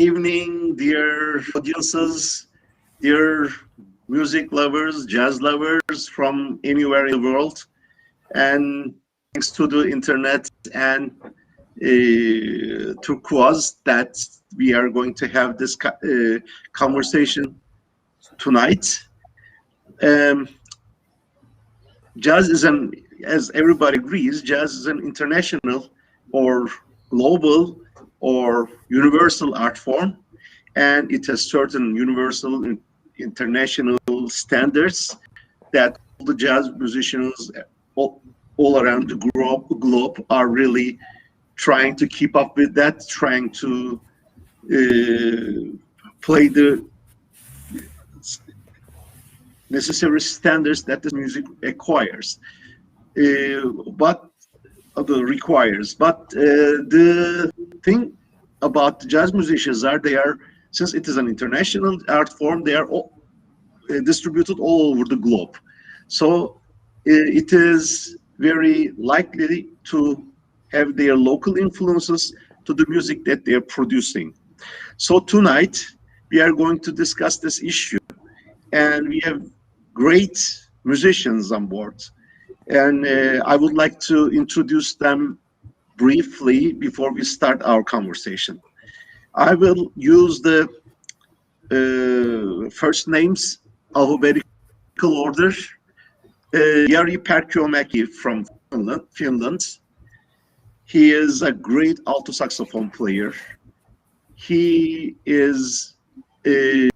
evening, dear audiences, dear music lovers, jazz lovers from anywhere in the world. And thanks to the internet and Turquoise that we are going to have this conversation tonight. Jazz is as everybody agrees, jazz is an international or global or universal art form, and it has certain universal and international standards that all the jazz musicians all around the globe are really trying to keep up with that, trying to play the necessary standards that the music requires. But the thing about the jazz musicians since it is an international art form, they are all distributed all over the globe. So it is very likely to have their local influences to the music that they are producing. So tonight we are going to discuss this issue, and we have great musicians on board. And I would like to introduce them briefly before we start our conversation. I will use the first names, alphabetical order. Jari Perkiömäki from Finland. He is a great alto saxophone player. He is the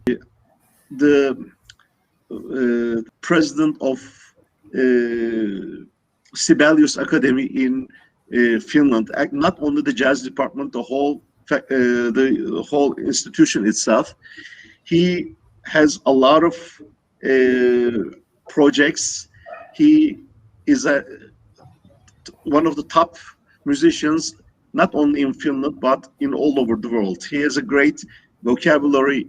president of Sibelius Academy in Finland. Not only the jazz department, the whole institution itself. He has a lot of projects. He is one of the top musicians, not only in Finland but in all over the world. He has a great vocabulary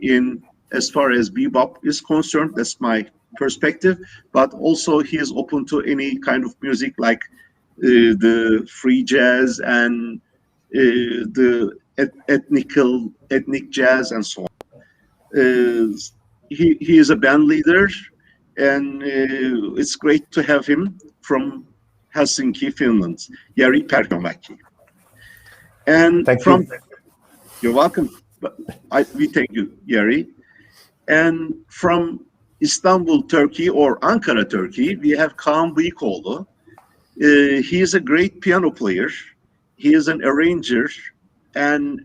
as far as bebop is concerned. That's my perspective, but also he is open to any kind of music like the free jazz and the ethnic jazz and so on. He is a band leader, and it's great to have him from Helsinki, Finland, Jari Perkiömäki. And you're welcome. We thank you, Jari. And from Istanbul, Turkey, or Ankara, Turkey, we have Kaan Bıyıkoğlu. He is a great piano player. He is an arranger and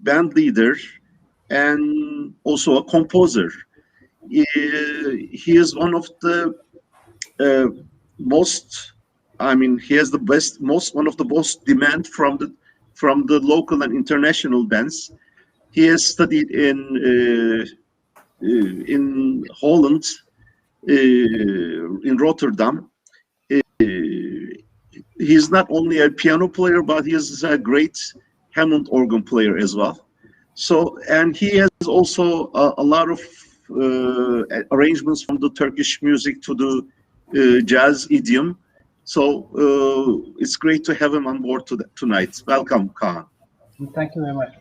band leader, and also a composer. He is one of the one of the most demand from the local and international bands. He has studied in Holland, in Rotterdam. He's not only a piano player, but he is a great Hammond organ player as well. So, and he has also a lot of arrangements from the Turkish music to the jazz idiom. So it's great to have him on board tonight. Welcome, Kaan. Thank you very much.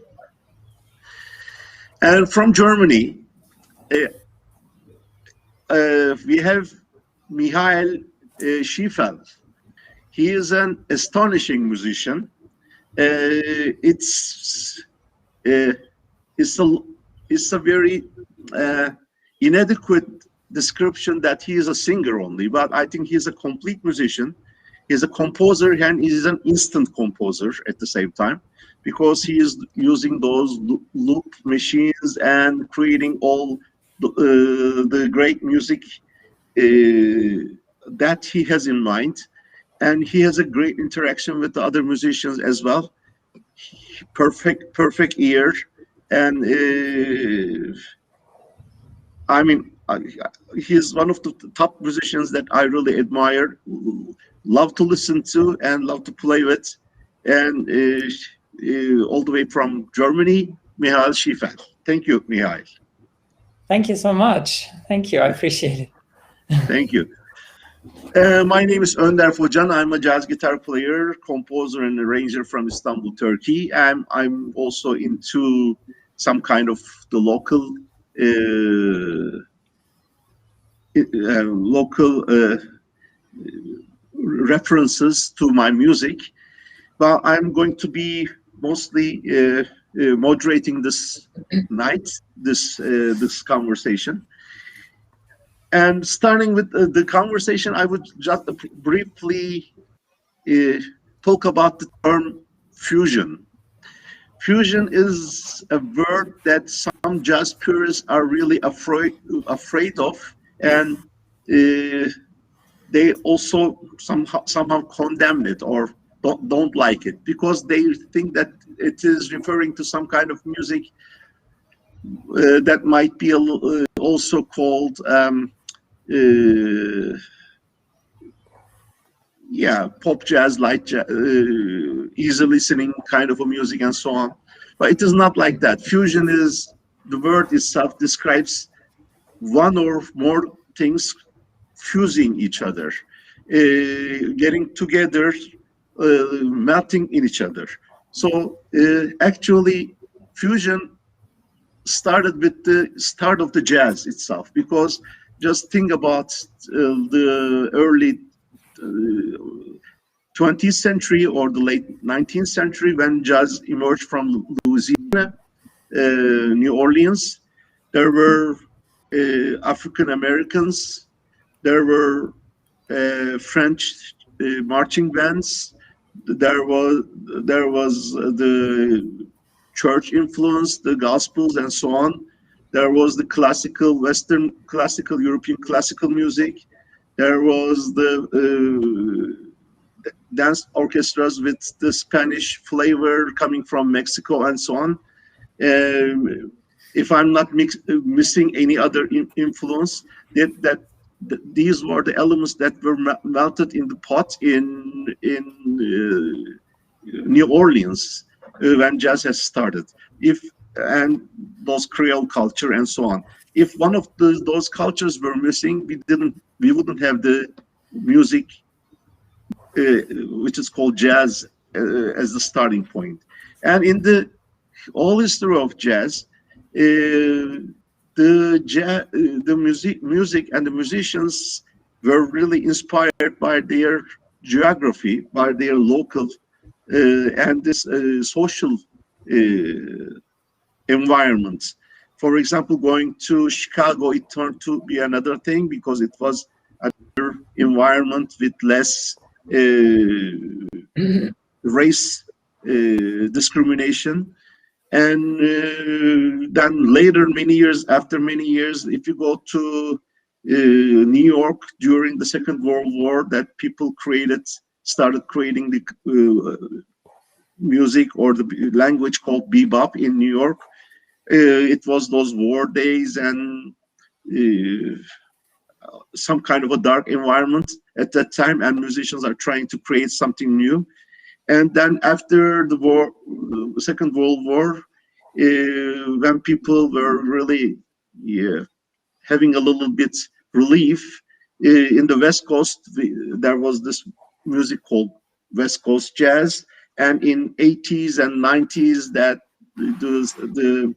And from Germany, we have Michael Schiefel. He is an astonishing musician. It's a very inadequate description that he is a singer only, but I think he's a complete musician. He's a composer, and he's an instant composer at the same time, because he is using those loop machines and creating all the great music that he has in mind. And he has a great interaction with the other musicians as well. Perfect ear, and he's one of the top musicians that I really admire, love to listen to, and love to play with. And all the way from Germany, Michael Schiefel. Thank you, Michael. Thank you so much. Thank you. I appreciate it. Thank you. My name is Önder Focan. I'm a jazz guitar player, composer, and arranger from Istanbul, Turkey. I'm also into some kind of the local references to my music. But I'm going to be mostly moderating this night, this conversation. And starting with the conversation, I would just briefly talk about the term fusion. Fusion is a word that some jazz purists are really afraid of, and they also somehow condemn it or don't like it, because they think that it is referring to some kind of music that might be also called pop jazz, light jazz, easy listening kind of a music and so on. But it is not like that. Fusion is, the word itself describes one or more things fusing each other, getting together, melting in each other. So actually fusion started with the start of the jazz itself, because just think about the early 20th century or the late 19th century, when jazz emerged from Louisiana, New Orleans. There were African Americans, there were French marching bands, there was the church influence, the gospels and so on. There was the classical, Western classical, European classical music. There was the dance orchestras with the Spanish flavor coming from Mexico and so on. If I'm not missing any other influence, these were the elements that were melted in the pot in New Orleans when jazz has started. And those Creole culture and so on. If one of those cultures were missing, we wouldn't have the music which is called jazz as the starting point. And in the whole history of jazz, the music and the musicians were really inspired by their geography, by their local and this social environment. For example, going to Chicago, it turned to be another thing because it was another environment with less race discrimination. And then later, after many years, if you go to New York during the Second World War, that people started creating the music or the language called bebop in New York. It was those war days and some kind of a dark environment at that time, and musicians are trying to create something new. And then after the war, Second World War, when people were really having a little bit relief in the West Coast, there was this music called West Coast jazz, and in 80s and 90s, that the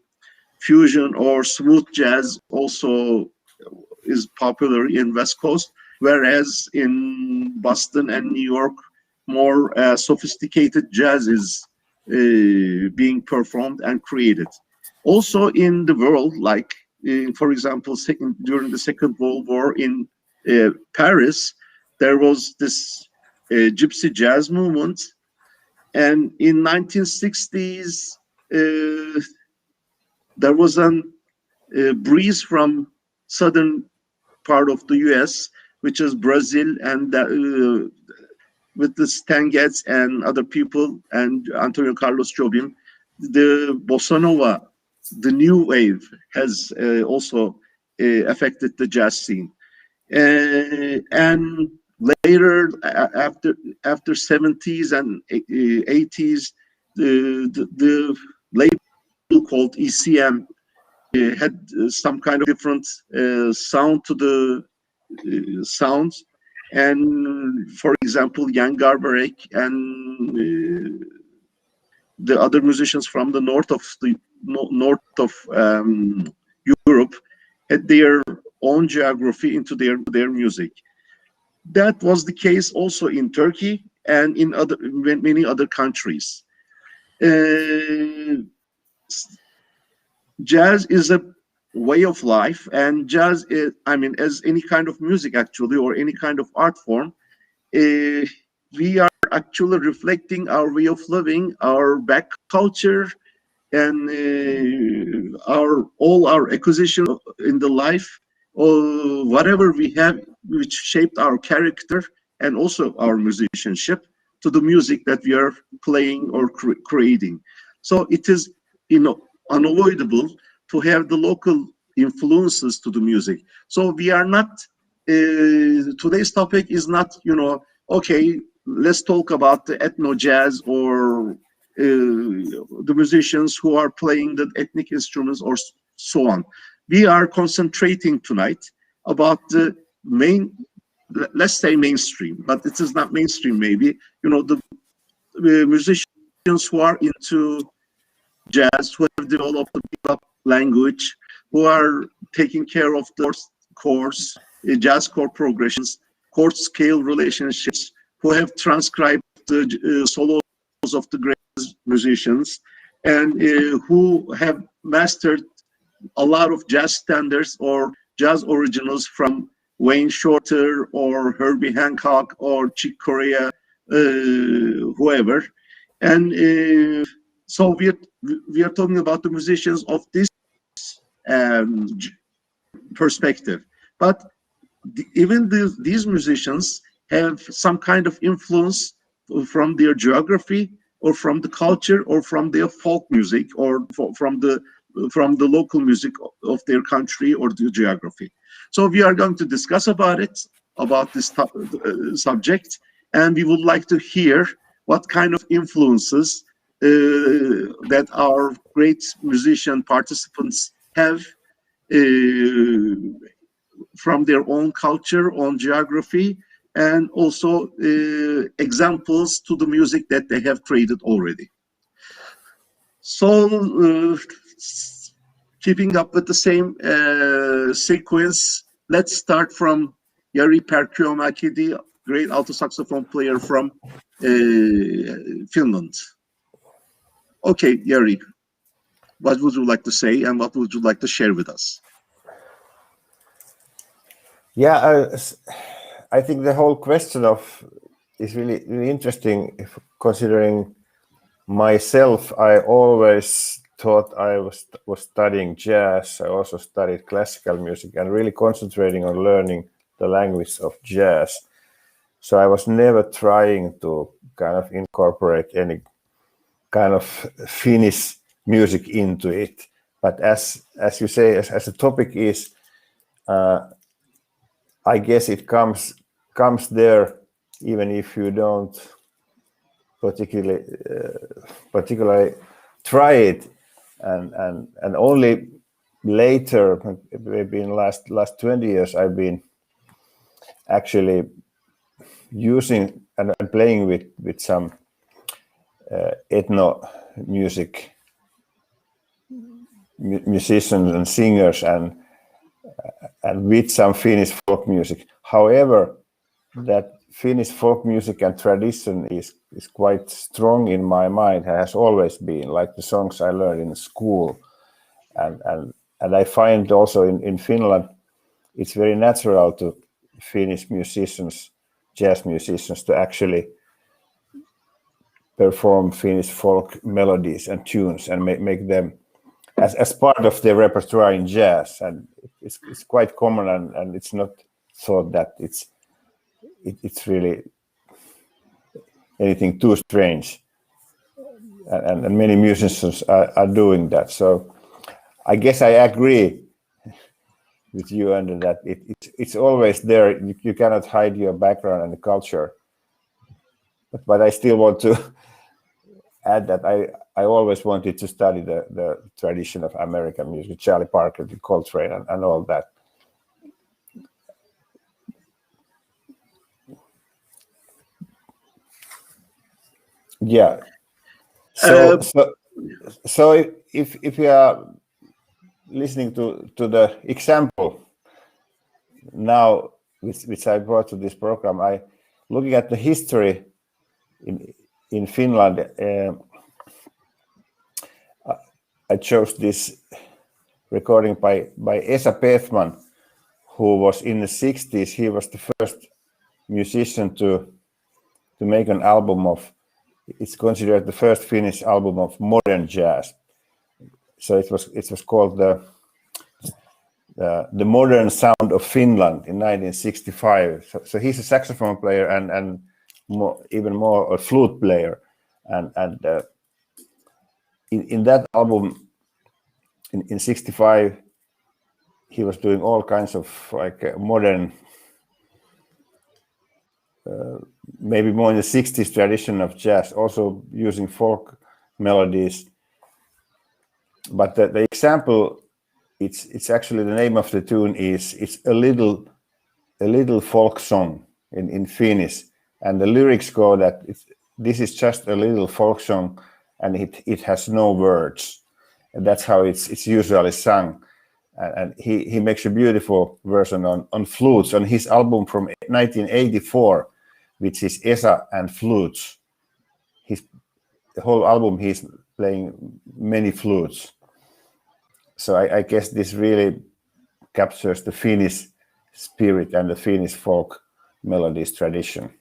fusion or smooth jazz also is popular in West Coast, whereas in Boston and New York, more sophisticated jazz is being performed and created. Also in the world, like for example, during the Second World War in Paris, there was this gypsy jazz movement, and in 1960s there was a breeze from southern part of the US, which is Brazil, and with the Stan Getz and other people and Antonio Carlos Jobim, the bossa nova, the new wave, has also affected the jazz scene. And later, after 70s and 80s, the label called ECM had some kind of different sound to the sounds. And for example, Jan Garbarek and the other musicians from the north of the north of Europe had their own geography into their music. That was the case also in Turkey and in many other countries. Jazz is a way of life, and jazz is, I mean, as any kind of music actually, or any kind of art form, we are actually reflecting our way of living, our back culture, and all our acquisition in the life, or whatever we have, which shaped our character and also our musicianship, to the music that we are playing or creating. So it is, unavoidable to have the local influences to the music. So we are not, today's topic is not, okay, let's talk about the ethno jazz or the musicians who are playing the ethnic instruments or so on. We are concentrating tonight about the let's say mainstream, but it is not mainstream maybe, the musicians who are into jazz, who have developed the bebop language, who are taking care of the chords, jazz chord progressions, chord scale relationships, who have transcribed the solos of the great musicians, and who have mastered a lot of jazz standards or jazz originals from Wayne Shorter or Herbie Hancock or Chick Corea, whoever. And so we are talking about the musicians of this perspective. But even these musicians have some kind of influence from their geography or from the culture or from their folk music or from the local music of their country or the geography. So we are going to discuss about this subject, and we would like to hear what kind of influences that our great musician participants have from their own culture, own geography, and also examples to the music that they have created already. So, keeping up with the same sequence, let's start from Jari Perkiömäki, the great alto saxophone player from Finland. Okay, Jari, what would you like to say and what would you like to share with us? Yeah, I think the whole question is really, really interesting. Considering myself, I always thought I was studying jazz. I also studied classical music and really concentrating on learning the language of jazz. So I was never trying to kind of incorporate any kind of Finnish music into it. But as you say, as the topic is, I guess it comes there, even if you don't particularly try it, and only later, maybe in last 20 years, I've been actually using and playing with some ethno music musicians and singers and with some Finnish folk music. However, that Finnish folk music and tradition is quite strong in my mind, has always been, like the songs I learned in school. And I find also in Finland, it's very natural to Finnish musicians, jazz musicians, to actually perform Finnish folk melodies and tunes and make them as part of their repertoire in jazz. And it's quite common, and it's not thought that it's really anything too strange, and many musicians are doing that. So I guess I agree with you, Önder, that it's always there. You cannot hide your background and the culture, but I still want to add that I always wanted to study the tradition of American music, Charlie Parker, the Coltrane, and all that. Yeah. So So if you are listening to the example now, which I brought to this program, I looking at the history in Finland. I chose this recording by Esa Pethman, who was in the 60s. He was the first musician to make an album of. It's considered the first Finnish album of modern jazz. So it was called the Modern Sound of Finland in 1965. So he's a saxophone player and even more a flute player, and in that album in 65 he was doing all kinds of like modern, maybe more in the 60s tradition of jazz, also using folk melodies. But the example, it's actually the name of the tune is it's a little folk song in Finnish, and the lyrics go that this is just a little folk song and it has no words, and that's how it's usually sung. And he makes a beautiful version on flutes on his album from 1984, which is Esa and Flutes. The whole album he's playing many flutes. So I guess this really captures the Finnish spirit and the Finnish folk melodies tradition.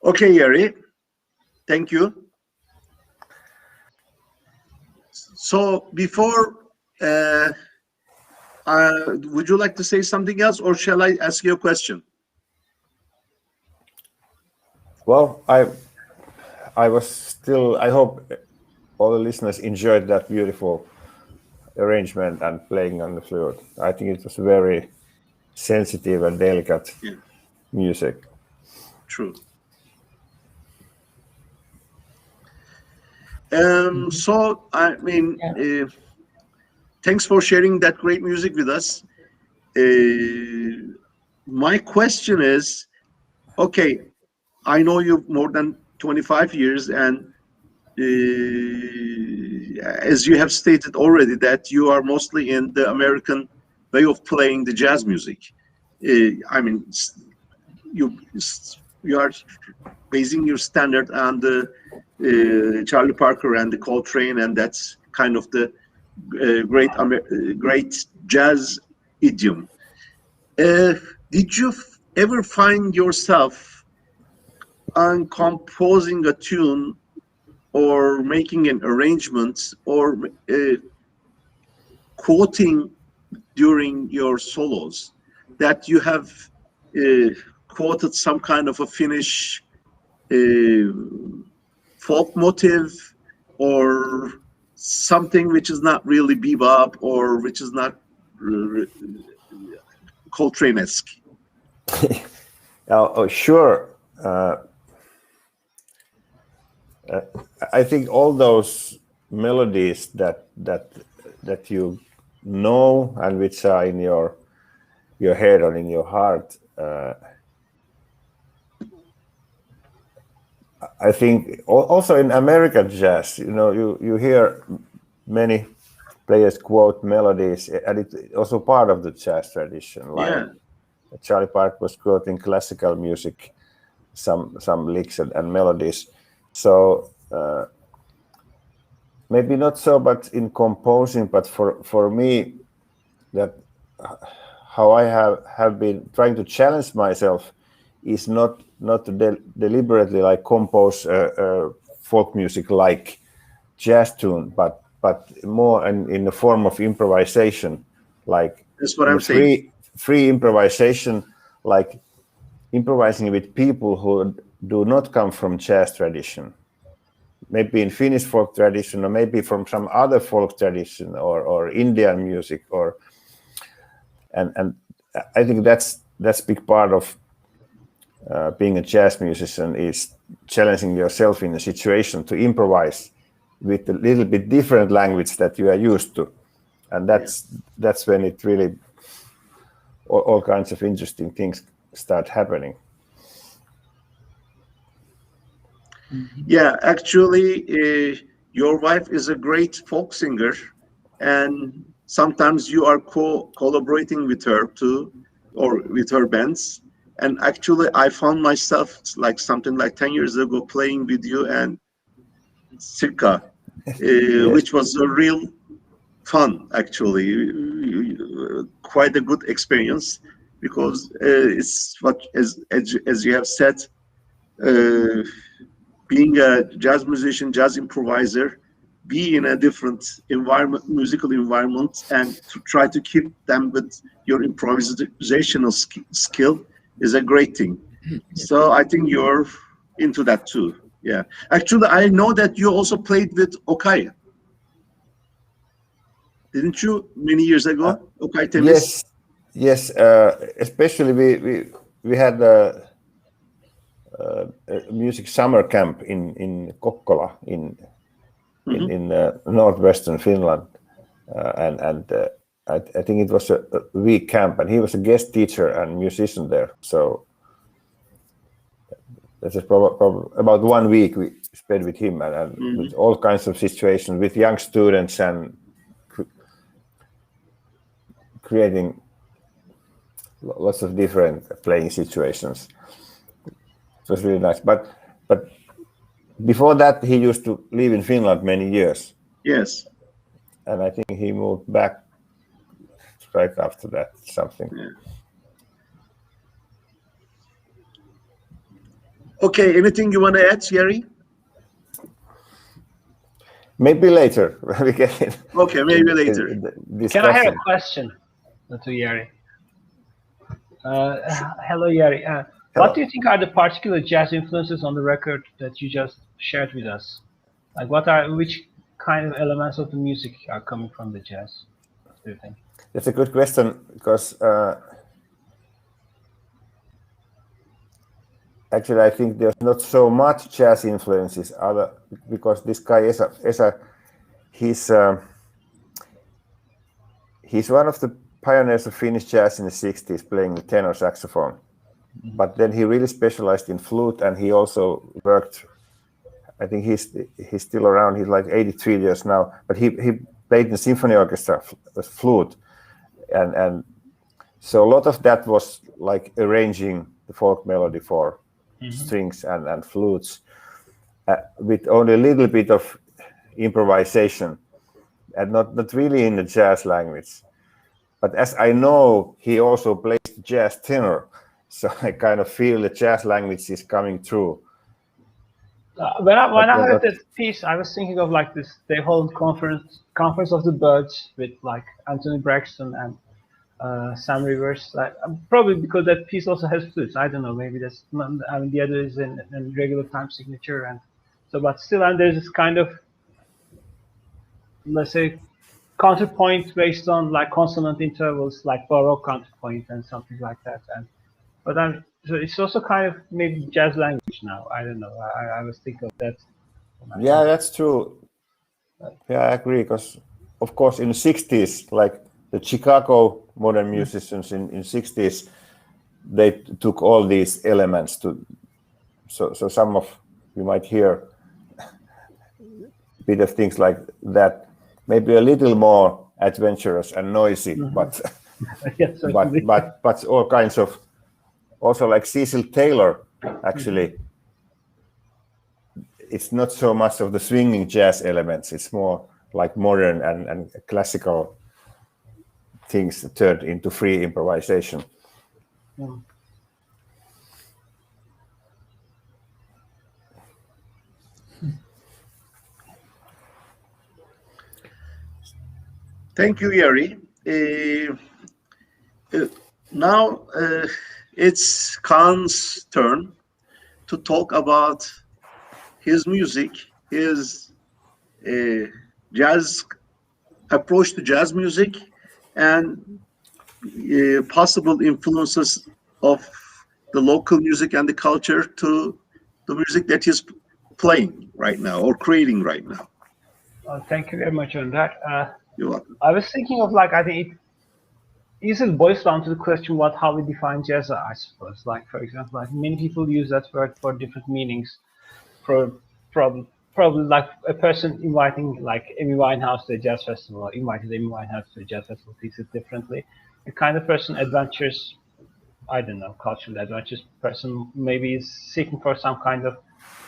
Okay, Jari, thank you. So before Would you like to say something else, or shall I ask you a question? Well, I was still. I hope all the listeners enjoyed that beautiful arrangement and playing on the flute. I think it was very sensitive and delicate music. True. So, I mean, thanks for sharing that great music with us. My question is, okay, I know you more than 25 years, and as you have stated already, that you are mostly in the American way of playing the jazz music. I mean, you are basing your standard on the Charlie Parker and the Coltrane, and that's kind of the great jazz idiom. Did you ever find yourself on composing a tune or making an arrangement or quoting during your solos that you have quoted some kind of a Finnish folk motive or something which is not really bebop or which is not Coltrane-esque? Oh, sure. I think all those melodies that you know and which are in your head or in your heart, I think also in American jazz, you hear many players quote melodies, and it's also part of the jazz tradition. Like Charlie Parker was quoting classical music, some licks and melodies. So maybe not so, but in composing. But for me, that how I have been trying to challenge myself is not to deliberately like compose folk music like jazz tune, but more in the form of improvisation, like that's what I'm saying. Free improvisation, like improvising with people who do not come from jazz tradition, maybe in Finnish folk tradition, or maybe from some other folk tradition, or Indian music, and I think that's big part of being a jazz musician, is challenging yourself in a situation to improvise with a little bit different language that you are used to, and that's when it really all kinds of interesting things start happening. Yeah, actually, your wife is a great folk singer, and sometimes you are collaborating with her too, or with her bands. And actually, I found myself like something like 10 years ago playing with you and Sirka, which was a real fun, actually, quite a good experience, because it's what, as you have said, being a jazz musician, jazz improviser, be in a different environment, musical environment, and to try to keep them with your improvisational skill is a great thing. So I think you're into that too. Yeah, actually, I know that you also played with Okay, didn't you, many years ago? Okay, tennis. Yes. Especially we had a music summer camp in Kokkola in northwestern Finland, and I think it was a week camp, and he was a guest teacher and musician there. So that's about 1 week we spent with him, and with all kinds of situations with young students and creating lots of different playing situations. It was really nice. But before that, he used to live in Finland many years. Yes. And I think he moved back right after that, something. Yeah. Okay, anything you want to add, Jari? Maybe later. Okay, maybe later. Can I have a question? to Jari. Hello, Jari. What do you think are the particular jazz influences on the record that you just shared with us? Like, which kind of elements of the music are coming from the jazz? What do you think? That's a good question, because actually I think there's not so much jazz influences because this guy he's one of the pioneers of Finnish jazz in the 60s, playing the tenor saxophone. But then he really specialized in flute, and he also worked. I think he's still around. He's like 83 years now, but he played in the symphony orchestra with flute, and so a lot of that was like arranging the folk melody for strings and flutes, with only a little bit of improvisation, and not really in the jazz language. But as I know, he also plays jazz tenor, so I kind of feel the jazz language is coming through. When I heard that piece, I was thinking of like this. They hold conference of the birds with like Anthony Braxton and Sam Rivers. Like, probably because that piece also has flutes. I don't know. Maybe that's not, I mean, the other is in regular time signature, and so. But still, and there's this kind of, let's say, counterpoint based on like consonant intervals, like Baroque counterpoint and something like that. So it's also kind of maybe jazz language now. I don't know. I was thinking of that. Yeah, that's true. Yeah, I agree, because of course in the 60s, like the Chicago modern musicians in 60s, they took all these elements to. So some of you might hear a bit of things like that, maybe a little more adventurous and noisy, but yes, but all kinds of. Also, like Cecil Taylor, actually, it's not so much of the swinging jazz elements. It's more like modern and classical things turned into free improvisation. Thank you, Jari. Now it's Kaan's turn to talk about his music, his jazz approach to jazz music, and possible influences of the local music and the culture to the music that he's playing right now or creating right now. Thank you very much on that. You're welcome. I was thinking of like, I think it easily boils down to the question how we define jazz, I suppose. Like, for example, like many people use that word for different meanings. Probably like a person inviting like Amy Winehouse to a jazz festival, or invited Amy Winehouse to a jazz festival, takes it differently. The kind of person adventures, I don't know, culturally adventurous person maybe is seeking for some kind of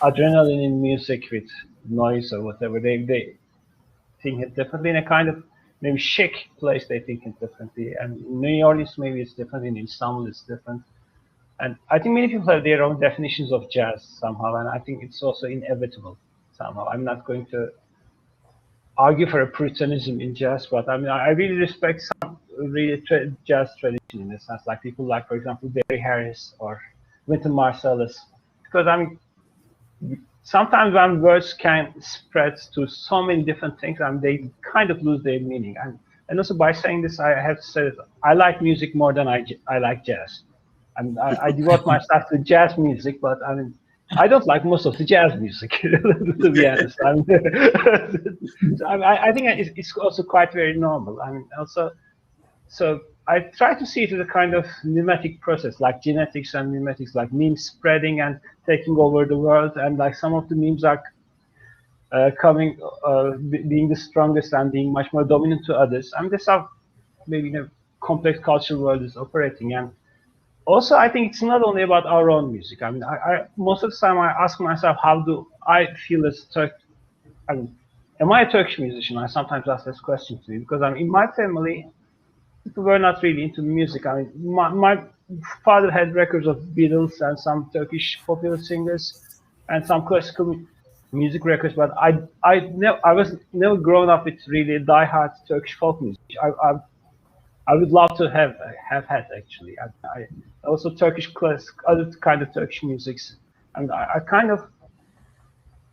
adrenaline in music with noise or whatever. They think it differently. In a kind of maybe chic place, they think it differently. And in New Orleans, maybe it's different. In Istanbul, it's different. And I think many people have their own definitions of jazz somehow, and I think it's also inevitable somehow. I'm not going to argue for a puritanism in jazz, but I mean, I really respect some really jazz tradition in a sense, like people like, for example, Barry Harris or Wynton Marsalis, because I mean, sometimes when words can spread to so many different things, and they kind of lose their meaning. And also by saying this, I have to say that I like music more than I like jazz. I devote myself to jazz music, but I mean, I don't like most of the jazz music, to be honest. I think it's also quite very normal. I mean, also, so I try to see it as a kind of mimetic process, like genetics and mimetics, like memes spreading and taking over the world, and like some of the memes are being the strongest and being much more dominant to others. I mean, that's how maybe a complex cultural world is operating. And also, I think it's not only about our own music. I mean, I most of the time I ask myself, how do I feel as I mean, am I a Turkish musician? I sometimes ask this question to me because I mean, in my family, people were not really into music. I mean, my father had records of Beatles and some Turkish popular singers and some classical music records, but I was never grown up with really diehard Turkish folk music. I would love to have had actually. I also Turkish classic, other kind of Turkish musics, and I kind of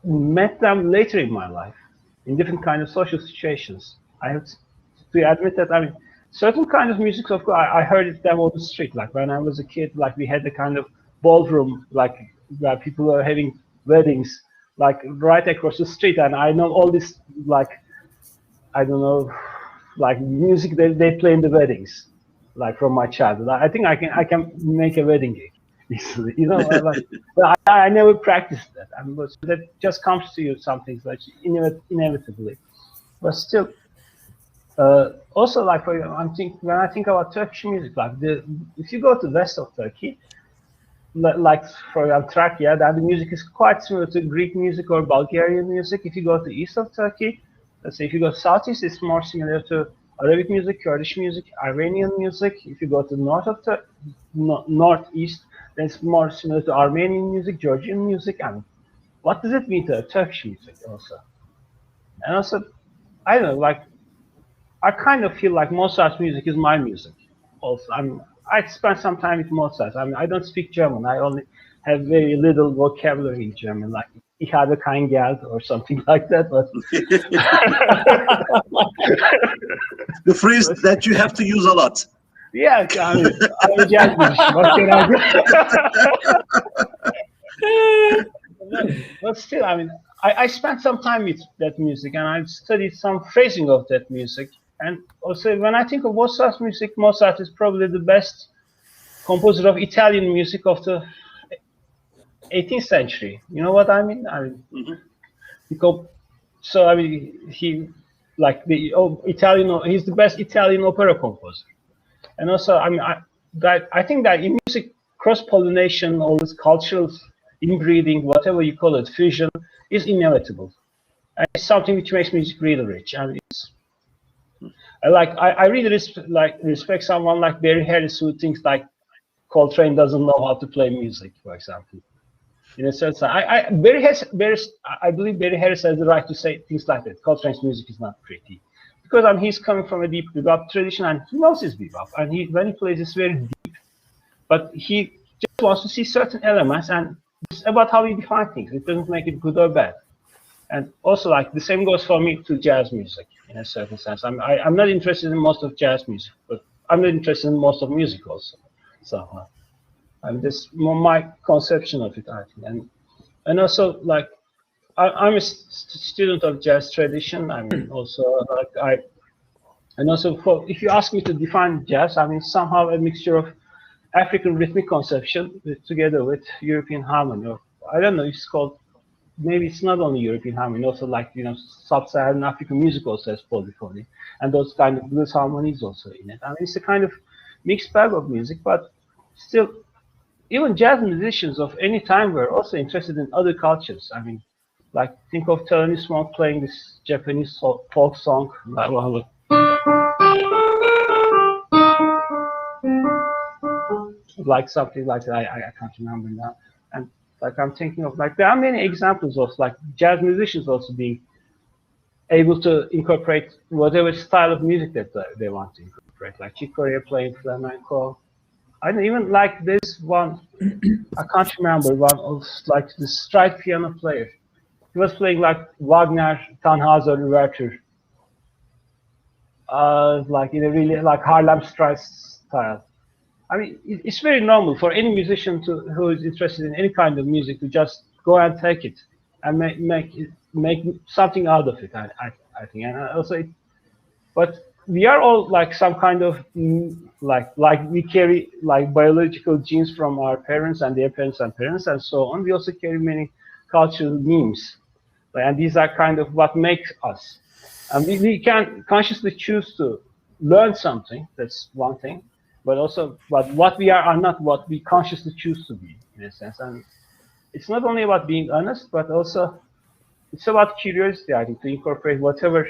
met them later in my life in different kind of social situations. I have to admit that, I mean, certain kind of music, of course, I heard them on the street. Like when I was a kid, like we had the kind of ballroom, like where people are having weddings, like right across the street, and I know all this, like, I don't know, like music they play in the weddings, like from my childhood. I think I can make a wedding gig easily, you know. Like, but I never practiced that. I mean, but that just comes to you, some things like inevitably. But still, also like for when I think about Turkish music, like if you go to west of Turkey, like for example Trakya, that the music is quite similar to Greek music or Bulgarian music. If you go to east of Turkey, let's say if you go southeast, it's more similar to Arabic music, Kurdish music, Iranian music. If you go to north of northeast, then it's more similar to Armenian music, Georgian music. And what does it mean to Turkish music also? And also, I don't know, like I kind of feel like Mozart's music is my music. Also, I spent some time with Mozart. I mean, I don't speak German. I only have very little vocabulary in German, like ich habe kein Geld or something like that. But the phrase that you have to use a lot. Yeah, I mean, I'm a jazz musician. What can I do? But still, I mean, I spent some time with that music, and I've studied some phrasing of that music. And also, when I think of Mozart's music, Mozart is probably the best composer of Italian music of the 18th century. You know what I mean? I mean, because so I mean, he's the best Italian opera composer. And also, I mean, I think that in music, cross-pollination, all this cultural inbreeding, whatever you call it, fusion, is inevitable. And it's something which makes music really rich. And I really respect someone like Barry Harris, who thinks like Coltrane doesn't know how to play music, for example. In a sense, I believe Barry Harris has the right to say things like that. Coltrane's music is not pretty. Because he's coming from a deep bebop tradition, and he knows his bebop, and when he plays, it's very deep. But he just wants to see certain elements, and it's about how you define things. It doesn't make it good or bad. And also, like the same goes for me to jazz music in a certain sense. I'm not interested in most of jazz music, but I'm not interested in most of music also. So, that's more my conception of it, I think. And also, like, I'm a student of jazz tradition. I mean, also if you ask me to define jazz, I mean somehow a mixture of African rhythmic conception together with European harmony. Or I don't know, maybe it's not only European harmony, also like sub-Saharan African music also has polyphony, and those kind of blues harmonies also in it. I mean, it's a kind of mixed bag of music, but still, even jazz musicians of any time were also interested in other cultures. I mean, like think of Thelonious Monk playing this Japanese folk song, like something like that. I can't remember now. And like I'm thinking of like there are many examples of like jazz musicians also being able to incorporate whatever style of music that they want to incorporate. Like Chick Corea playing flamenco. I don't even like this one. I can't remember one of like the stride piano player. He was playing like Wagner, Tannhäuser Ouverture, like in a really like Harlem Stride style. I mean, it's very normal for any musician who is interested in any kind of music to just go and take it and make something out of it. I think, and also, but we are all like some kind of like we carry like biological genes from our parents and their parents and parents and so on. We also carry many cultural memes. And these are kind of what makes us. And we can consciously choose to learn something, that's one thing, but also what we are not what we consciously choose to be, in a sense. And it's not only about being honest, but also it's about curiosity, I think, to incorporate whatever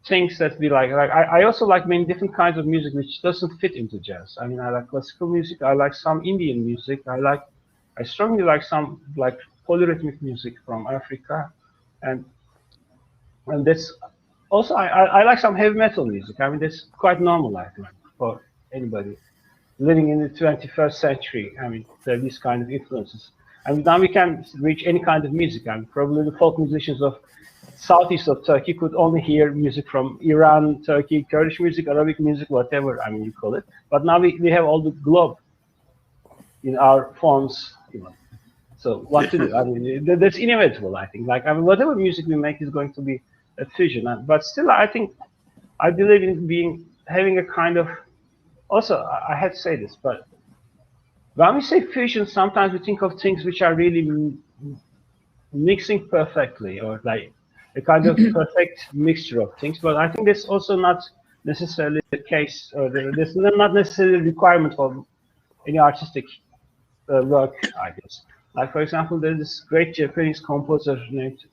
things that we like. I also like many different kinds of music which doesn't fit into jazz. I mean, I like classical music, I like some Indian music, I strongly like some like polyrhythmic music from Africa. And that's also I like some heavy metal music. I mean, that's quite normal, I think. for anybody living in the 21st century. I mean, there are these kind of influences. And now we can reach any kind of music. I mean, probably the folk musicians of southeast of Turkey could only hear music from Iran, Turkey, Kurdish music, Arabic music, whatever, I mean, you call it. But now we have all the globe in our phones, you know. So what to do? I mean, that's inevitable, I think. Like, I mean, whatever music we make is going to be a fusion. But still, I believe in having a kind of, also, I have to say this, but when we say fusion, sometimes we think of things which are really mixing perfectly, or like a kind of perfect mixture of things. But I think that's also not necessarily the case, or there's not necessarily a requirement for any artistic work, I guess. Like, for example, there's this great Japanese composer named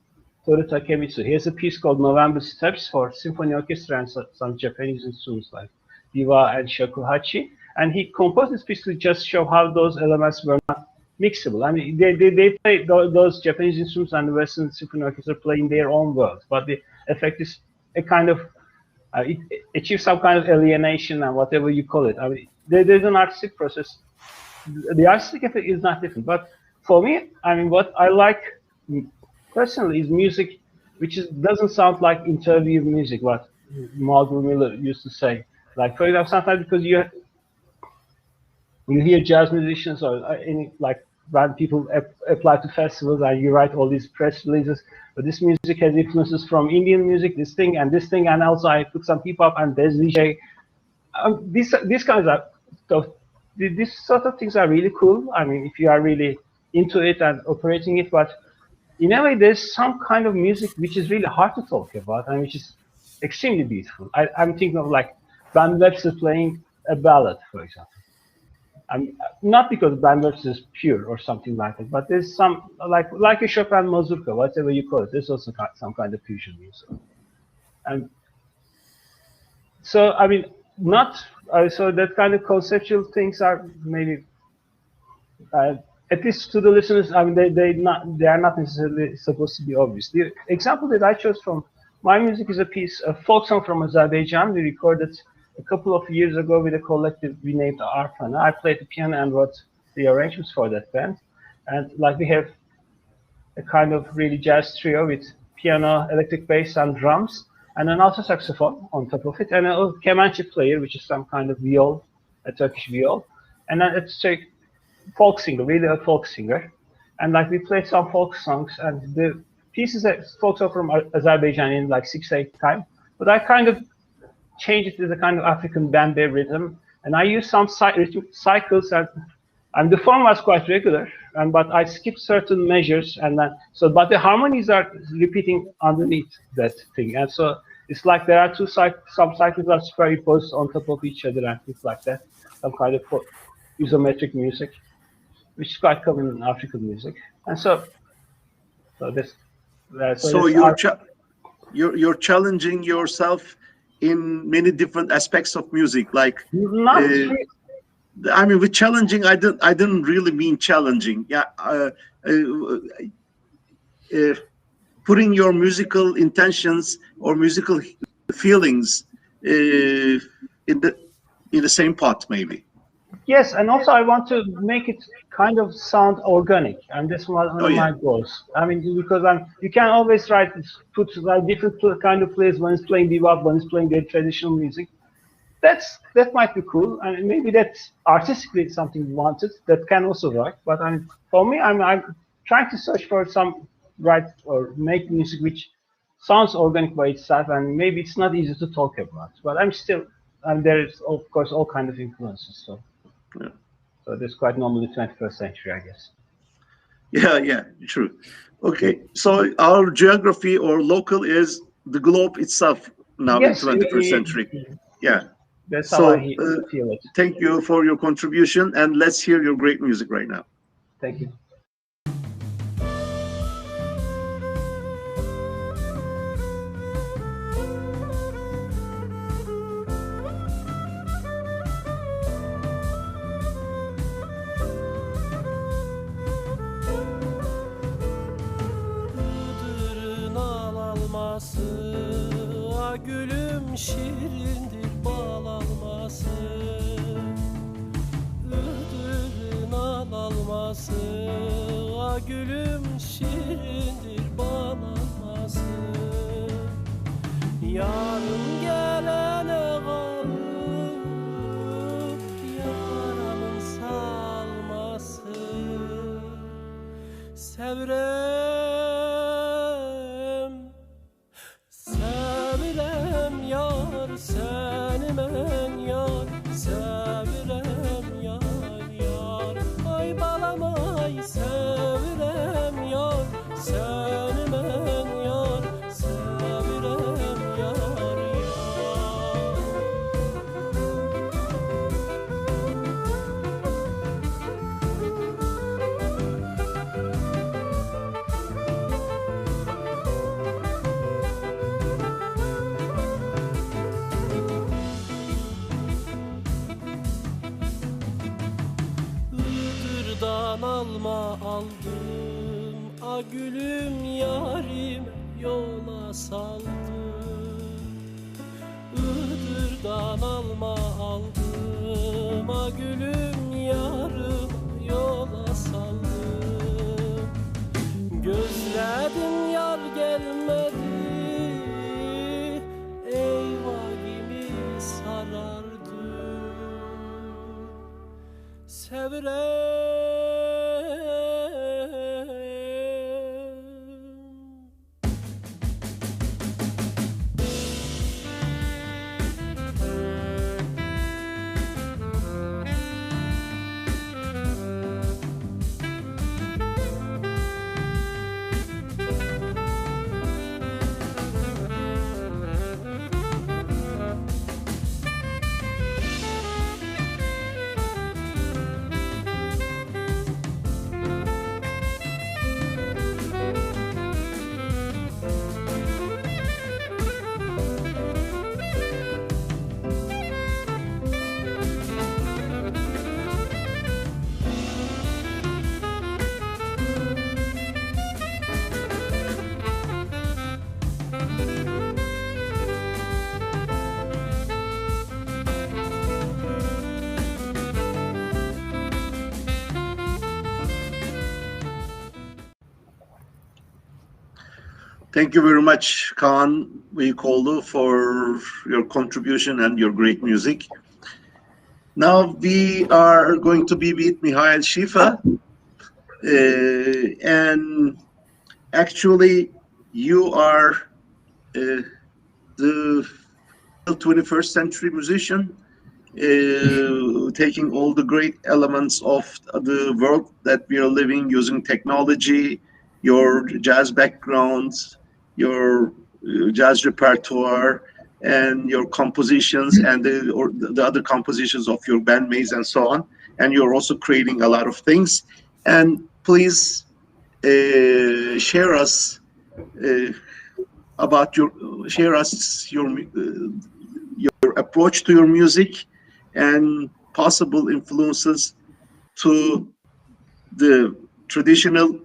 Toru Takemitsu. He has a piece called November Steps for symphony orchestra and some Japanese instruments like biwa and shakuhachi. And he composed this piece to just show how those elements were not mixable. I mean, they play those Japanese instruments and the Western symphony orchestra play in their own world, but the effect is a kind of, it achieves some kind of alienation and whatever you call it. I mean, there's an artistic process. The artistic effect is not different, but for me, I mean, what I like personally is music which doesn't sound like interview music, what Malcolm Miller used to say. Like, for example, sometimes because you hear jazz musicians or any, like, when people apply to festivals and you write all these press releases, but this music has influences from Indian music, this thing, and also I put some hip hop and there's DJ. These kinds of stuff, these sort of things are really cool. I mean, if you are really into it and operating it, but in a way, there's some kind of music which is really hard to talk about and which is extremely beautiful. I'm thinking of like Ben Webster playing a ballad, for example. Not because Ben Webster is pure or something like that, but there's some, like a Chopin mazurka, whatever you call it, there's also some kind of fusion music. And so, I mean, so that kind of conceptual things are maybe, at least to the listeners, I mean, they are not necessarily supposed to be obvious. The example that I chose from my music is a folk song from Azerbaijan. We recorded a couple of years ago with a collective we named Arfana. I played the piano and wrote the arrangements for that band. And like, we have a kind of really jazz trio with piano, electric bass, and drums, and an alto saxophone on top of it, and a kemanche player, which is some kind of viol, a Turkish viol. And then it's a folk singer, really a folk singer. And like, we played some folk songs, and the piece is a folk song from Azerbaijan in like 6/8 time. But I kind of changed it to a kind of African band-bear rhythm, and I used some rhythmic cycles, and the form was quite regular, but I skipped certain measures, and then but the harmonies are repeating underneath that thing, and so it's like there are some cycles are superimposed on top of each other and things like that, some kind of isometric music, which is quite common in African music, and so you're challenging yourself in many different aspects of music, like I mean, with challenging, I didn't really mean challenging. Yeah, putting your musical intentions or musical feelings in the same pot, maybe. Yes, and also I want to make it kind of sound organic, and this was one of my goals. I mean, because you can always put like different kind of players when it's playing bebop, when it's playing their traditional music. That might be cool, and maybe that's artistically something wanted that can also work. But for me, I'm trying to search for some or make music which sounds organic by itself, and maybe it's not easy to talk about. But there is of course all kind of influences. So. Yeah. So that's quite normal in the 21st century, I guess. Yeah, true. Okay, so our geography or local is the globe itself now in 21st century. Yeah. That's how I feel it. Thank you for your contribution, and let's hear your great music right now. Thank you. Gülüm şirindir bal alması. yarın gelene kalıp yaramın salması. Sevrem, sevrem yar, seni men yar, sevrem yar, yar. Ay balam ay, sevrem yar, seni men yar, sevrem yar, yar. Iğdır'dan alma aldım, a gülüm yarim yola saldım. Iğdır'dan alma aldım, a gülüm yarım yola saldım. Gözledim yar gelmedi, eyvah gibi sarardı. Sevrem. Thank you very much, Kaan Bıyıkoğlu, for your contribution and your great music. Now we are going to be with Michael Schiefel. And actually, you are the 21st century musician, taking all the great elements of the world that we are living, using technology, your jazz background, your jazz repertoire, and your compositions and the other compositions of your bandmates and so on. And you're also creating a lot of things. And please share us your approach to your music and possible influences to the traditional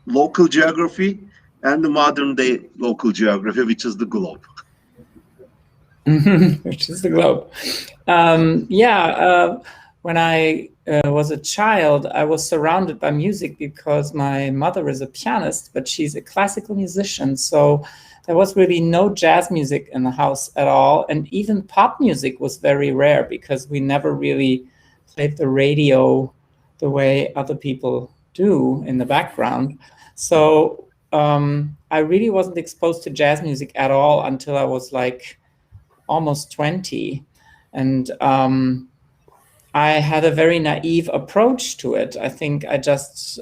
local geography and the modern day local geography, which is the globe. Which is the globe. When I was a child, I was surrounded by music because my mother is a pianist, but she's a classical musician. So there was really no jazz music in the house at all. And even pop music was very rare because we never really played the radio the way other people do in the background. So I really wasn't exposed to jazz music at all until I was like almost 20. And I had a very naive approach to it. I think I just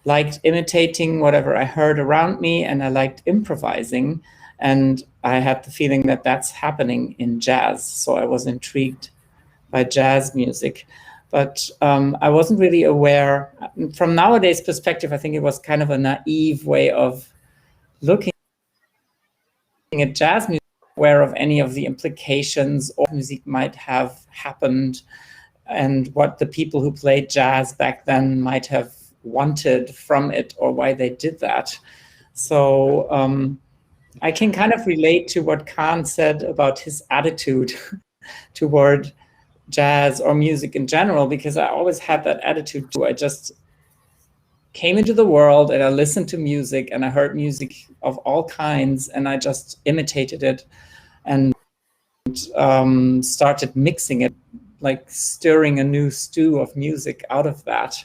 liked imitating whatever I heard around me, and I liked improvising. And I had the feeling that that's happening in jazz. So I was intrigued by jazz music. But I wasn't really aware. From nowadays perspective, I think it was kind of a naive way of looking at jazz music, aware of any of the implications or music might have happened and what the people who played jazz back then might have wanted from it or why they did that. So I can kind of relate to what Kaan said about his attitude toward jazz or music in general, because I always had that attitude too. I just came into the world and I listened to music and I heard music of all kinds and I just imitated it and started mixing it, like stirring a new stew of music out of that.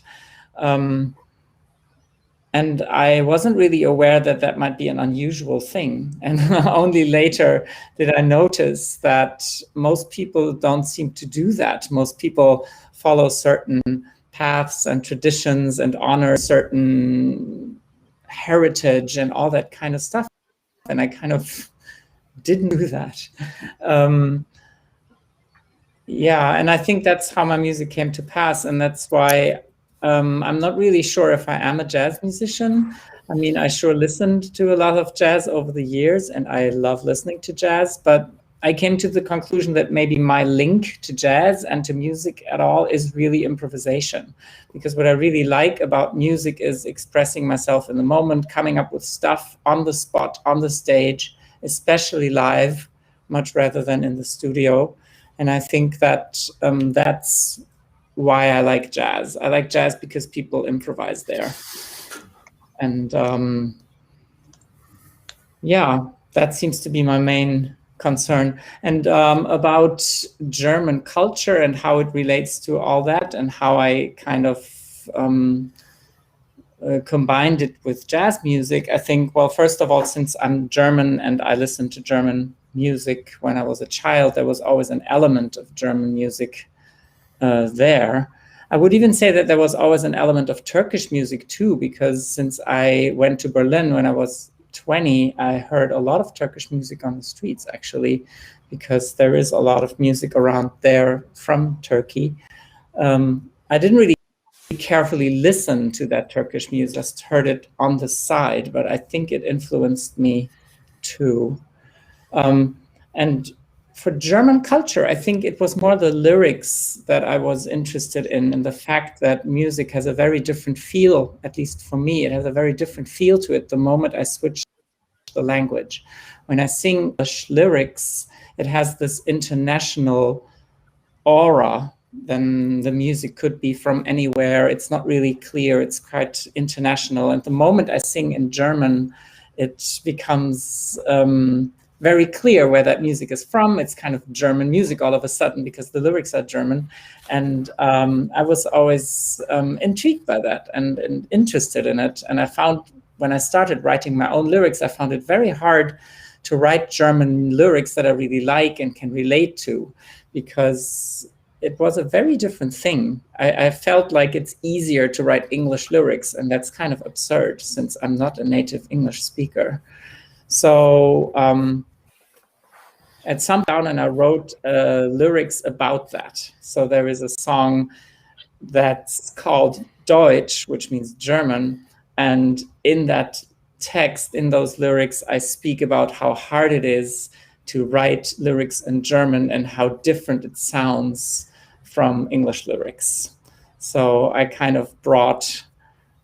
And I wasn't really aware that that might be an unusual thing. And only later did I notice that most people don't seem to do that. Most people follow certain paths and traditions and honor certain heritage and all that kind of stuff. And I kind of didn't do that. Yeah, and I think that's how my music came to pass. And that's why I'm not really sure if I am a jazz musician. I mean, I sure listened to a lot of jazz over the years and I love listening to jazz, but I came to the conclusion that maybe my link to jazz and to music at all is really improvisation. Because what I really like about music is expressing myself in the moment, coming up with stuff on the spot, on the stage, especially live, much rather than in the studio. And I think that that's why I like jazz. I like jazz because people improvise there. And yeah, that seems to be my main concern. And about German culture and how it relates to all that and how I kind of combined it with jazz music, I think, well, first of all, since I'm German and I listened to German music when I was a child, there was always an element of German music there. I would even say that there was always an element of Turkish music too, because since I went to Berlin when I was 20, I heard a lot of Turkish music on the streets, actually, because there is a lot of music around there from Turkey. I didn't really carefully listen to that Turkish music, just heard it on the side, but I think it influenced me too. And for German culture, I think it was more the lyrics that I was interested in, and the fact that music has a very different feel, at least for me, it has a very different feel to it the moment I switch the language. When I sing English lyrics, it has this international aura. Then the music could be from anywhere. It's not really clear. It's quite international. And the moment I sing in German, it becomes very clear where that music is from. It's kind of German music all of a sudden because the lyrics are German. And I was always intrigued by that and interested in it. And I found when I started writing my own lyrics, I found it very hard to write German lyrics that I really like and can relate to, because it was a very different thing. I felt like it's easier to write English lyrics, and that's kind of absurd since I'm not a native English speaker. So at some point, and I wrote lyrics about that. So there is a song that's called Deutsch, which means German. And in that text, in those lyrics, I speak about how hard it is to write lyrics in German and how different it sounds from English lyrics. So I kind of brought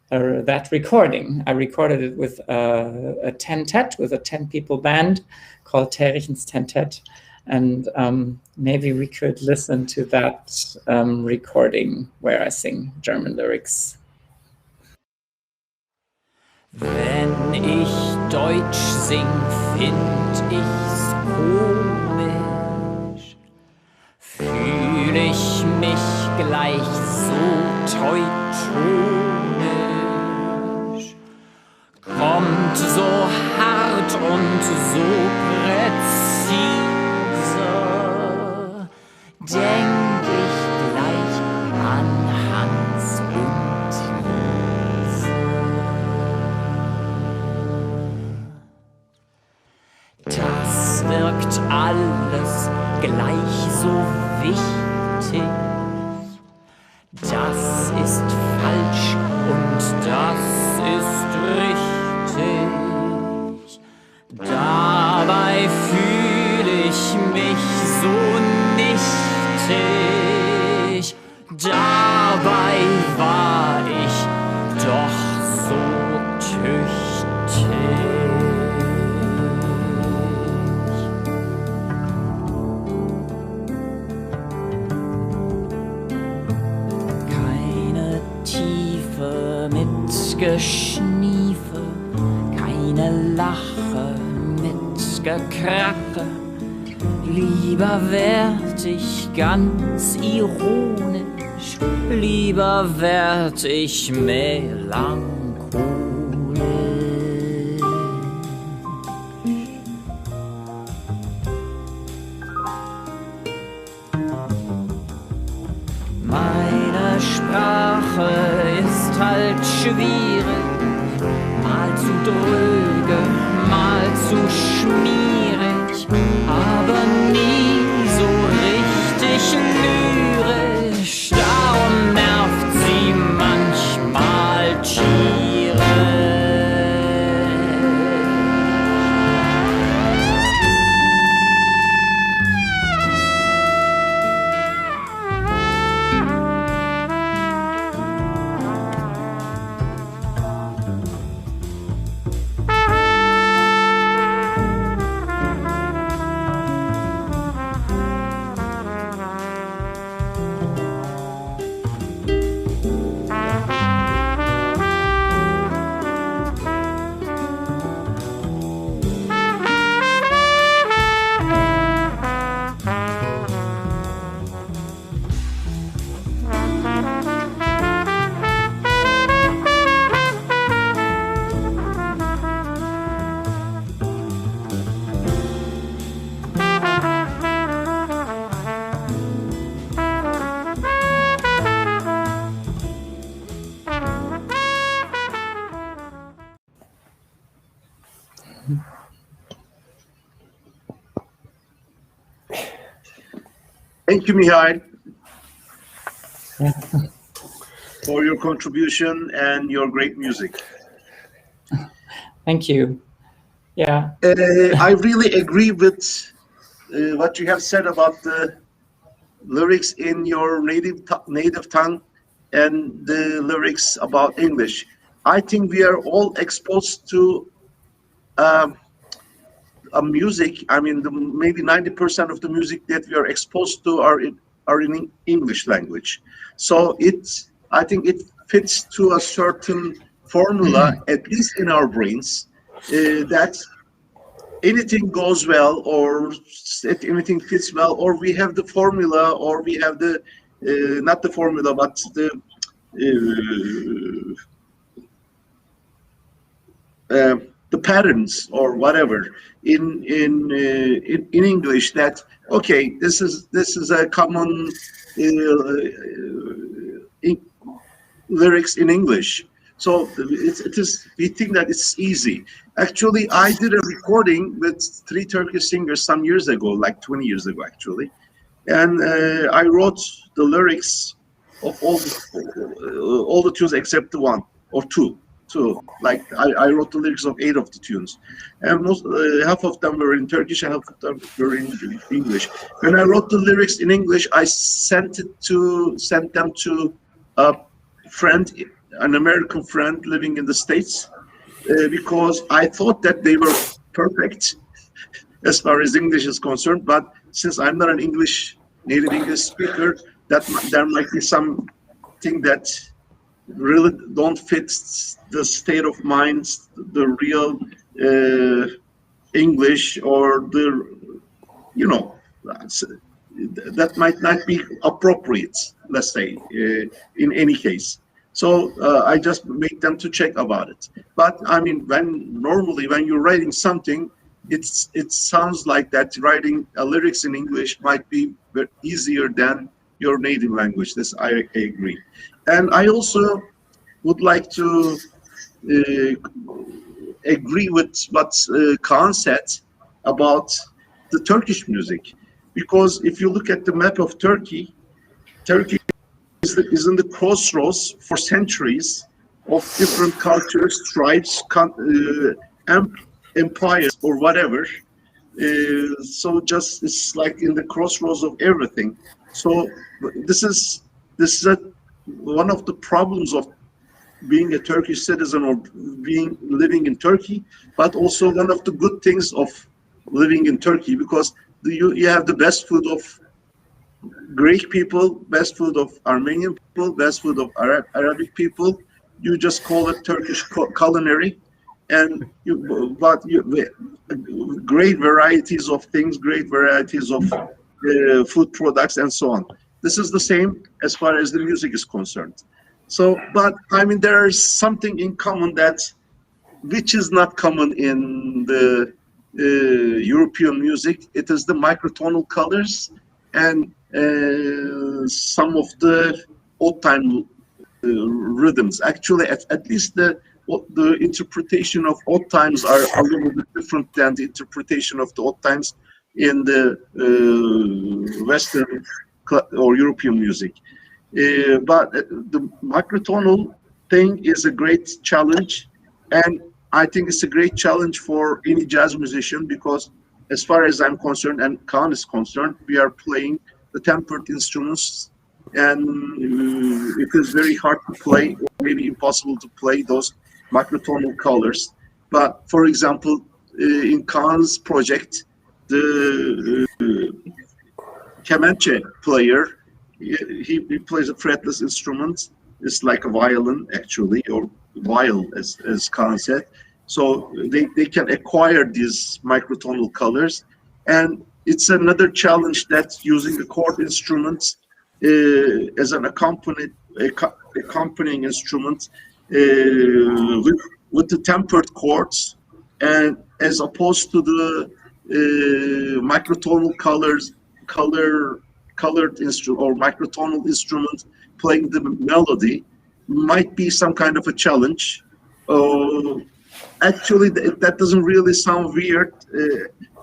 that recording. I recorded it with a tentet, with a 10-people band called Terrichens Tentet. And maybe we could listen to that recording where I sing German lyrics. Wenn ich Deutsch sing, find ich's komisch. Fühl ich mich gleich so teutonisch. Kommt so hart und so präzise. Denk ich gleich an Hans und Lise. Das wirkt alles gleich so wichtig. Das ist falsch und das ist richtig. Dabei fühle ich mich so nichtig. Dabei war ich doch so tüchtig. keine Lache mit Gekrache. Lieber werd ich ganz ironisch, lieber werd ich melancholisch. Meine Sprache ist halt schwierig, mal zu dröge, mal zu schmierig, aber nie so richtig lyrisch, darum nervt sie manchmal tierisch. Thank you, Michael, for your contribution and your great music. Thank you. Yeah. I really agree with what you have said about the lyrics in your native tongue and the lyrics about English. I think we are all exposed to a music. I mean, maybe 90% of the music that we are exposed to are in English language. So I think it fits to a certain formula, at least in our brains, that anything goes well, or anything fits well, or we have the formula, or we have the not the formula, but the patterns or whatever in English, that okay, this is a common lyrics in English. So it is. We think that it's easy. Actually, I did a recording with 3 Turkish singers some years ago, like 20 years ago, actually, and I wrote the lyrics of all the tunes except the one or two. Like I wrote the lyrics of 8 of the tunes, and most half of them were in Turkish, and half of them were in English. When I wrote the lyrics in English, I sent them to a friend, an American friend living in the States, because I thought that they were perfect as far as English is concerned. But since I'm not an native English speaker, that there might be something that really don't fit the state of mind, the real English, or that might not be appropriate, let's say, in any case. So I just make them to check about it. But I mean, normally when you're writing something, it sounds like that writing lyrics in English might be easier than your native language. This I agree. And I also would like to agree with what Kaan said about the Turkish music, because if you look at the map of Turkey is in the crossroads for centuries of different cultures, tribes, empires, or whatever. So just it's like in the crossroads of everything. So this is one of the problems of being a Turkish citizen or living in Turkey, but also one of the good things of living in Turkey, because you have the best food of Greek people, best food of Armenian people, best food of Arabic people. You just call it Turkish culinary, and great varieties of things, great varieties of food products, and so on. This is the same as far as the music is concerned. So, but I mean, there is something in common which is not common in the European music. It is the microtonal colors and some of the old time rhythms. Actually, at least the interpretation of old times are a little bit different than the interpretation of the old times in the Western or European music. But the microtonal thing is a great challenge, and I think it's a great challenge for any jazz musician, because as far as I'm concerned and Kaan is concerned, we are playing the tempered instruments, and it is very hard to play, or maybe impossible to play those microtonal colors. But for example, in Kaan's project, the Kemençe player, he plays a fretless instrument. It's like a violin, actually, or viol, as Kaan said. So they can acquire these microtonal colors, and it's another challenge that using the chord instruments as an accompanying instrument with the tempered chords, and as opposed to the microtonal colored instrument or microtonal instrument playing the melody, might be some kind of a challenge. Actually, that doesn't really sound weird,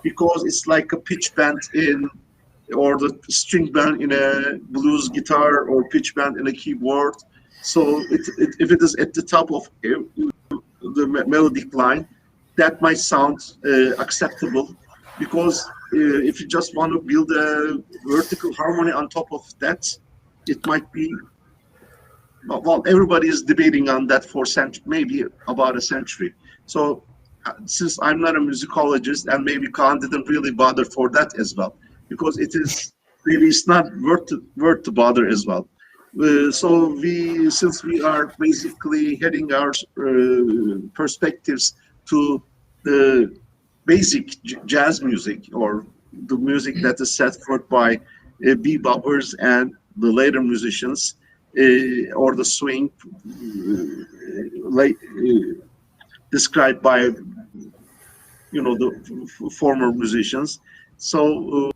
because it's like a pitch bend or the string band in a blues guitar, or pitch bend in a keyboard. So if it is at the top of the melodic line, that might sound acceptable, because if you just want to build a vertical harmony on top of that, it might be, well, everybody is debating on that for maybe about a century. So since I'm not a musicologist, and maybe Kaan didn't really bother for that as well, because it's not worth to bother as well. So since we are basically heading our perspectives to the basic jazz music, or the music that is set forth by beboppers and the later musicians, or the swing described by the former musicians. So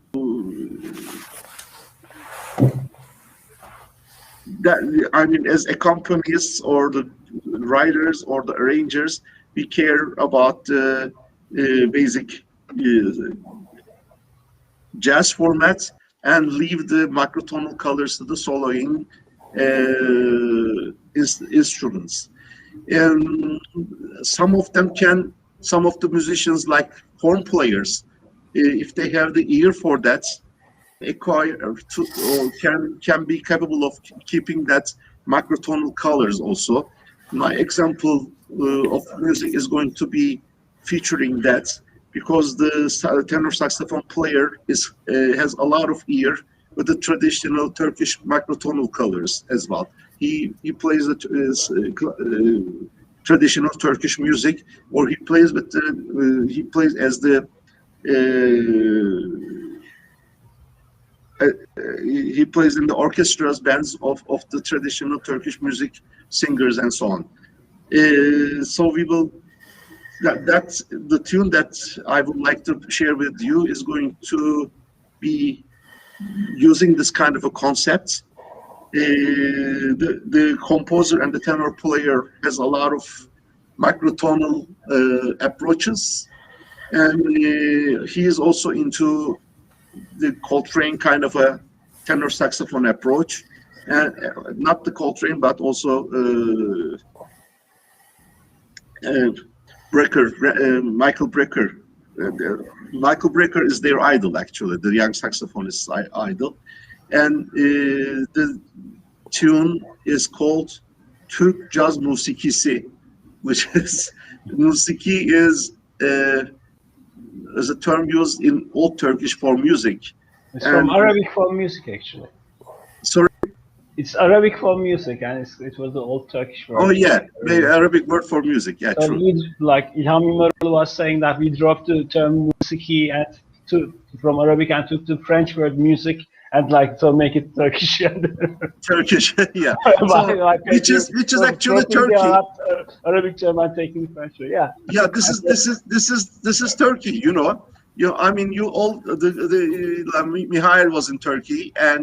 that, I mean, as accompanists or the writers or the arrangers, we care about basic jazz formats, and leave the microtonal colors to the soloing instruments. And some of the musicians, like horn players, if they have the ear for that, can be capable of keeping that microtonal colors also. My example of music is going to be featuring that, because the tenor saxophone player has a lot of ear with the traditional Turkish microtonal colors as well. He plays traditional Turkish music, or he plays as the he plays in the orchestras, bands of the traditional Turkish music singers and so on. So we will. That's the tune that I would like to share with you is going to be using this kind of a concept. The composer and the tenor player has a lot of microtonal approaches, and he is also into the Coltrane kind of a tenor saxophone approach, and not the Coltrane, but also Michael Brecker. Michael Brecker is their idol, actually, the young saxophonist's idol. And the tune is called Türk Caz Musikisi, which is, musiki is a term used in Old Turkish for music. It's from Arabic for music, actually. Sorry? It's Arabic for music, and it was the old Turkish word. Oh yeah, the Arabic word for music. Yeah, So true. like İlham İmamoğlu was saying that we dropped the term musiki and from Arabic and took the French word music and like to make it Turkish. Turkish, yeah. So, which is actually Turkey. Arabic term and taking the French word. Yeah. Yeah, this is Turkey. You know. I mean, you all Mihail was in Turkey and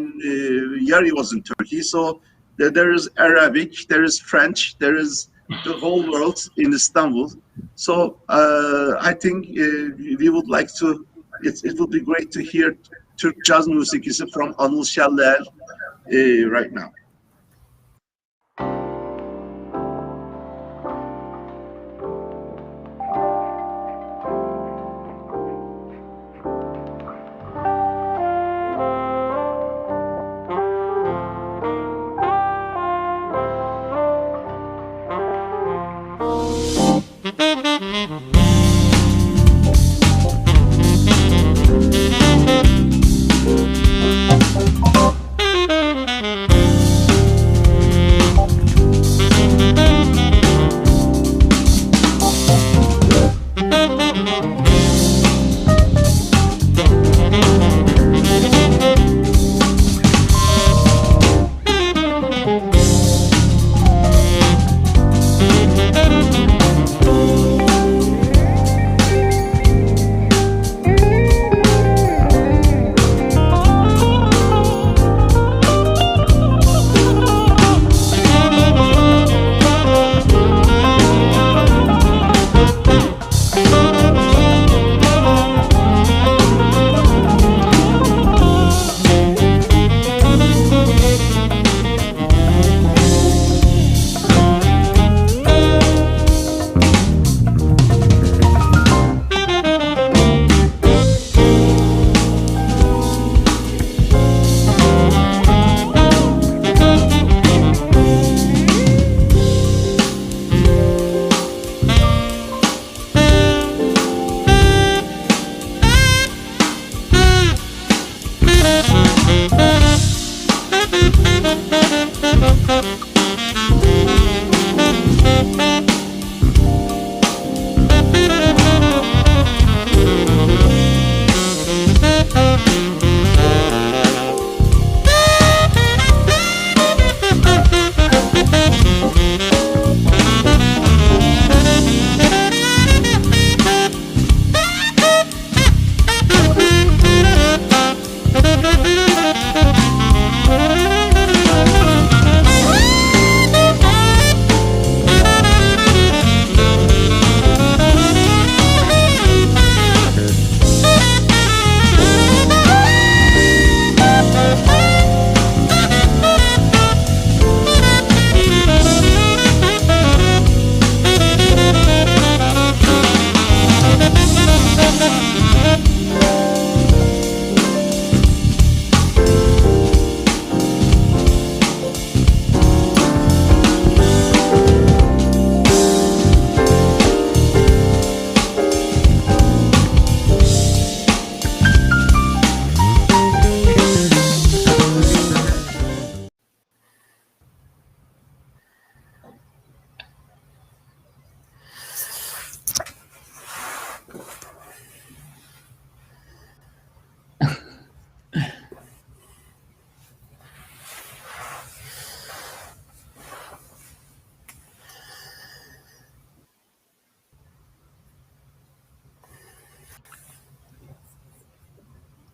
Jari was in Turkey. So there is Arabic, there is French, there is the whole world in Istanbul. So I think we would like to. It would be great to hear Türk jazz music from Anıl Şeller right now.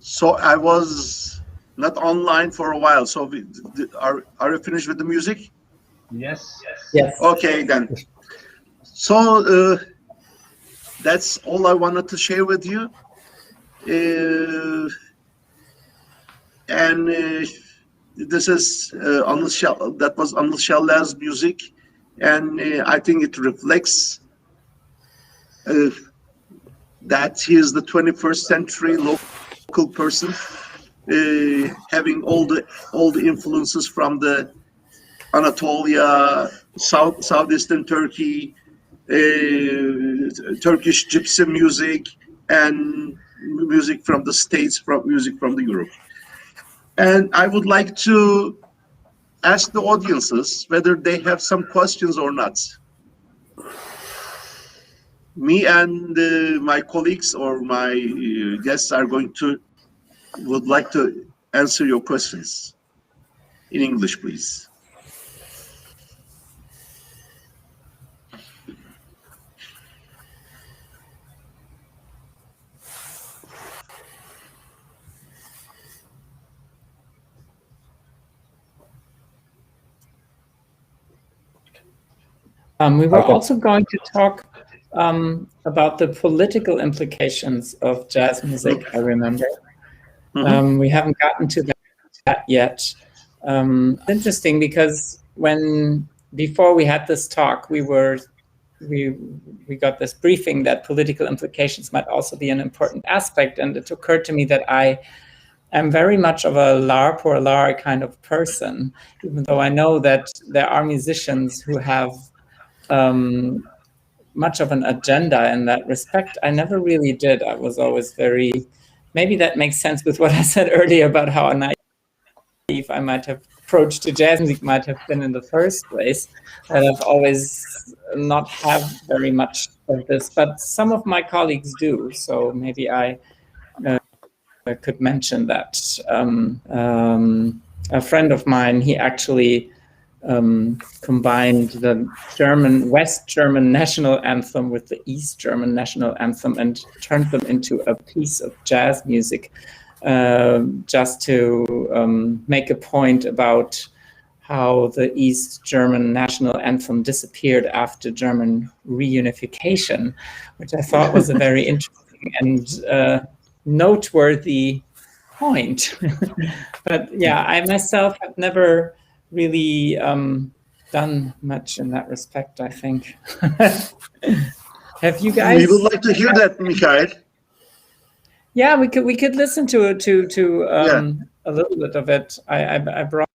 So I was not online for a while. So are you finished with the music? Yes. Yes. Okay, then. So that's all I wanted to share with you. And this is that was Anıl Şeller's music, and I think it reflects that he is the 21st century local person, having all the influences from the Anatolia, southeastern Turkey, Turkish gypsy music, and music from the States, music from the Europe. And I would like to ask the audiences whether they have some questions or not. Me and my colleagues or my guests would like to answer your questions in English, please. We were also going to talk about the political implications of jazz music, I remember. We haven't gotten to that yet. It's interesting because before we had this talk, we got this briefing that political implications might also be an important aspect, and it occurred to me that I am very much of a l'art pour l'art kind of person, even though I know that there are musicians who have much of an agenda in that respect. I never really did. I was always maybe that makes sense with what I said earlier about how naive I might have approach to jazz music might have been in the first place, that I've always not have very much of this, but some of my colleagues do. So maybe I could mention that. A friend of mine, he actually combined the West German national anthem with the East German national anthem and turned them into a piece of jazz music, just to make a point about how the East German national anthem disappeared after German reunification, which I thought was a very interesting and noteworthy point. But yeah, I myself have never really done much in that respect, I think. Have you guys? We would like to hear that, Michael. Yeah, we could listen to a little bit of it. I brought.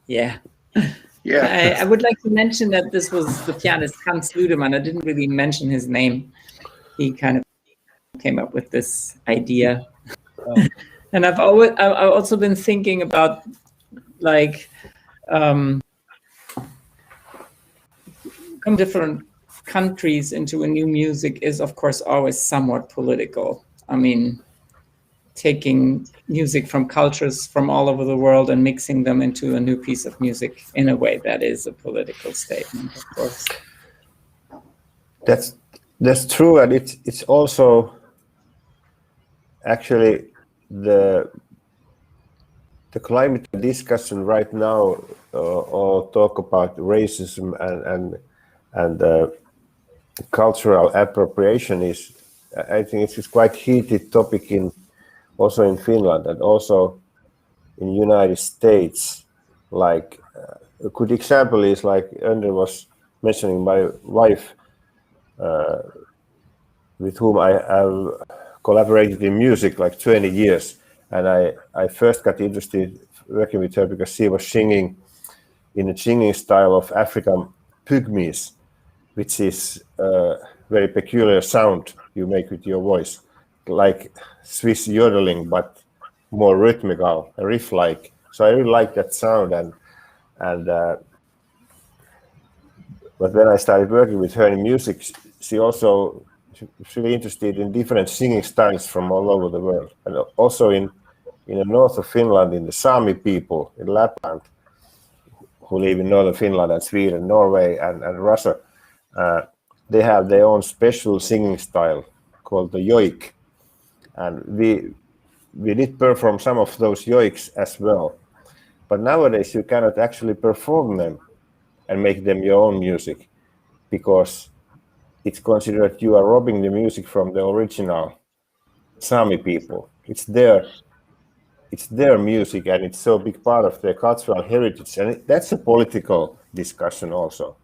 Yeah. Yeah. I would like to mention that this was the pianist Hans Ludemann. I didn't really mention his name. He kind of came up with this idea. And I've also been thinking about like different countries into a new music is of course always somewhat political. I mean, taking music from cultures from all over the world and mixing them into a new piece of music in a way that is a political statement, of course. That's true, and it's also actually the climate discussion right now, or talk about racism and cultural appropriation is, I think it's quite heated topic also in Finland and also in United States. Like a good example is like Önder was mentioning, my wife, with whom I have collaborated in music like 20 years. And I first got interested working with her because she was singing in a singing style of African pygmies, which is a very peculiar sound you make with your voice, like Swiss yodeling, but more rhythmical, riff-like. So I really like that sound, but when I started working with her in music, she's really interested in different singing styles from all over the world, and also in the north of Finland, in the Sami people in Lapland, who live in northern Finland and Sweden, Norway, and Russia. They have their own special singing style called the yoik, and we did perform some of those yoiks as well. But nowadays you cannot actually perform them and make them your own music, because it's considered you are robbing the music from the original Sami people. It's their music, and it's so big part of their cultural heritage, and that's a political discussion also.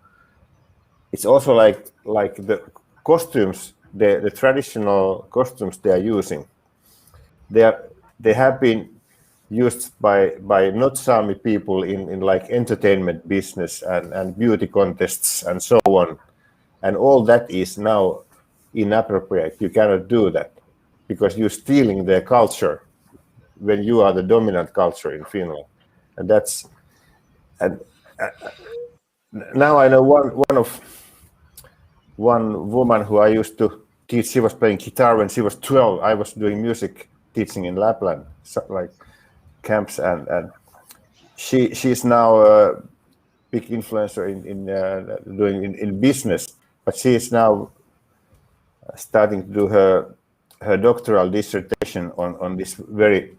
It's also like the costumes, the traditional costumes they are using. They have been used by not Sami people in like entertainment business and beauty contests and so on, and all that is now inappropriate. You cannot do that because you're stealing their culture when you are the dominant culture in Finland, and now I know one woman who I used to teach. She was playing guitar when she was 12. I was doing music teaching in Lapland, like camps, and she's now a big influencer in business, but she is now starting to do her doctoral dissertation on this very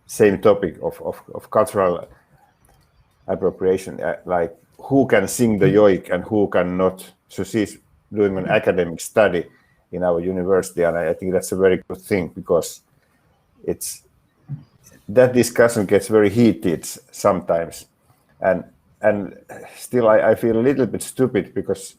same topic of cultural appropriation, like who can sing the yoik and who cannot. So she's doing an academic study in our university, and I think that's a very good thing, because that discussion gets very heated sometimes, and still I feel a little bit stupid, because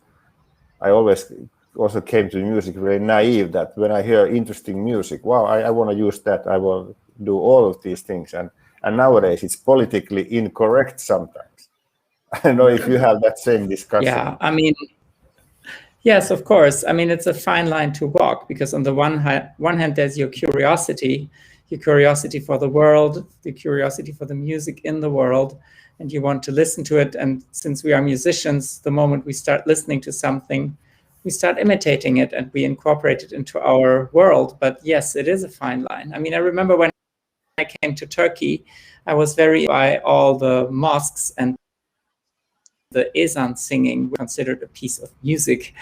I always also came to music very naive, that when I hear interesting music, wow, I want to use that, I will do all of these things, and nowadays it's politically incorrect sometimes. I don't know if you have that same discussion. Yeah, I mean, yes, of course. I mean, it's a fine line to walk, because on the one hand, there's your curiosity for the world, the curiosity for the music in the world, and you want to listen to it. And since we are musicians, the moment we start listening to something, we start imitating it and we incorporate it into our world. But yes, it is a fine line. I mean, I remember when I came to Turkey, I was very by all the mosques, and the ezan singing considered a piece of music,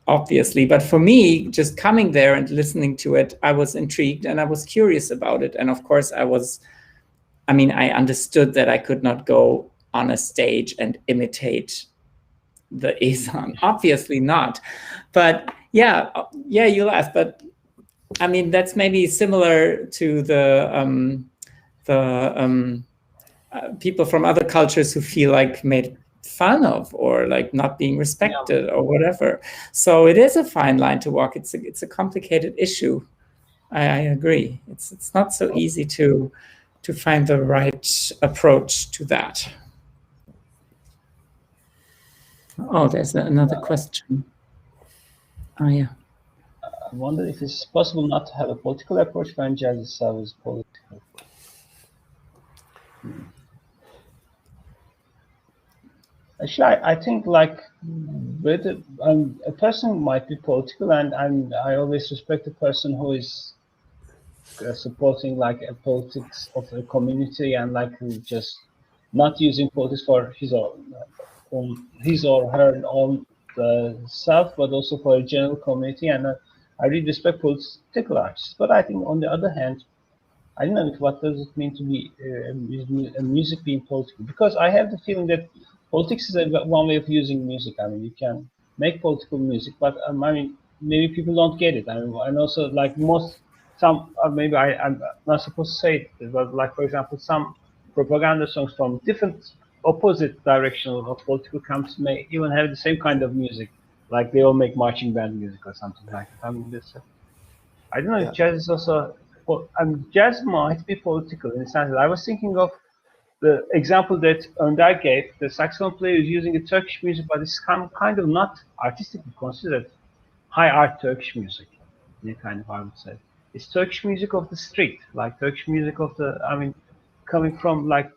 obviously. But for me, just coming there and listening to it, I was intrigued and I was curious about it. And of course, I understood that I could not go on a stage and imitate the ezan. Obviously not. But yeah, you laugh. But I mean, that's maybe similar to the people from other cultures who feel like made fun of, or like not being respected, or whatever. So it is a fine line to walk. It's a complicated issue. I agree. It's not so easy to to find the right approach to that. Oh, there's another question. Oh, yeah. I wonder if it's possible not to have a political approach when jazz itself is political. Actually, I think like with a person might be political, and I always respect a person who is supporting like a politics of a community and like just not using politics for his or her own self, but also for a general community. And I really respect political artists. But I think on the other hand, I don't know what does it mean to be music being political, because I have the feeling that politics is one way of using music. I mean, you can make political music, but I mean, maybe people don't get it. I mean, and also like maybe I'm not supposed to say it, but like for example, some propaganda songs from different opposite direction of political camps may even have the same kind of music, like they all make marching band music or something like that. I mean, I don't know if jazz is also. Jazz might be political in the sense that I was thinking of the example that Önder gave. The saxophone player is using a Turkish music, but it's kind of not artistically considered high art Turkish music. In kind of, I would say, it's Turkish music of the street, like Turkish music of the. I mean, coming from like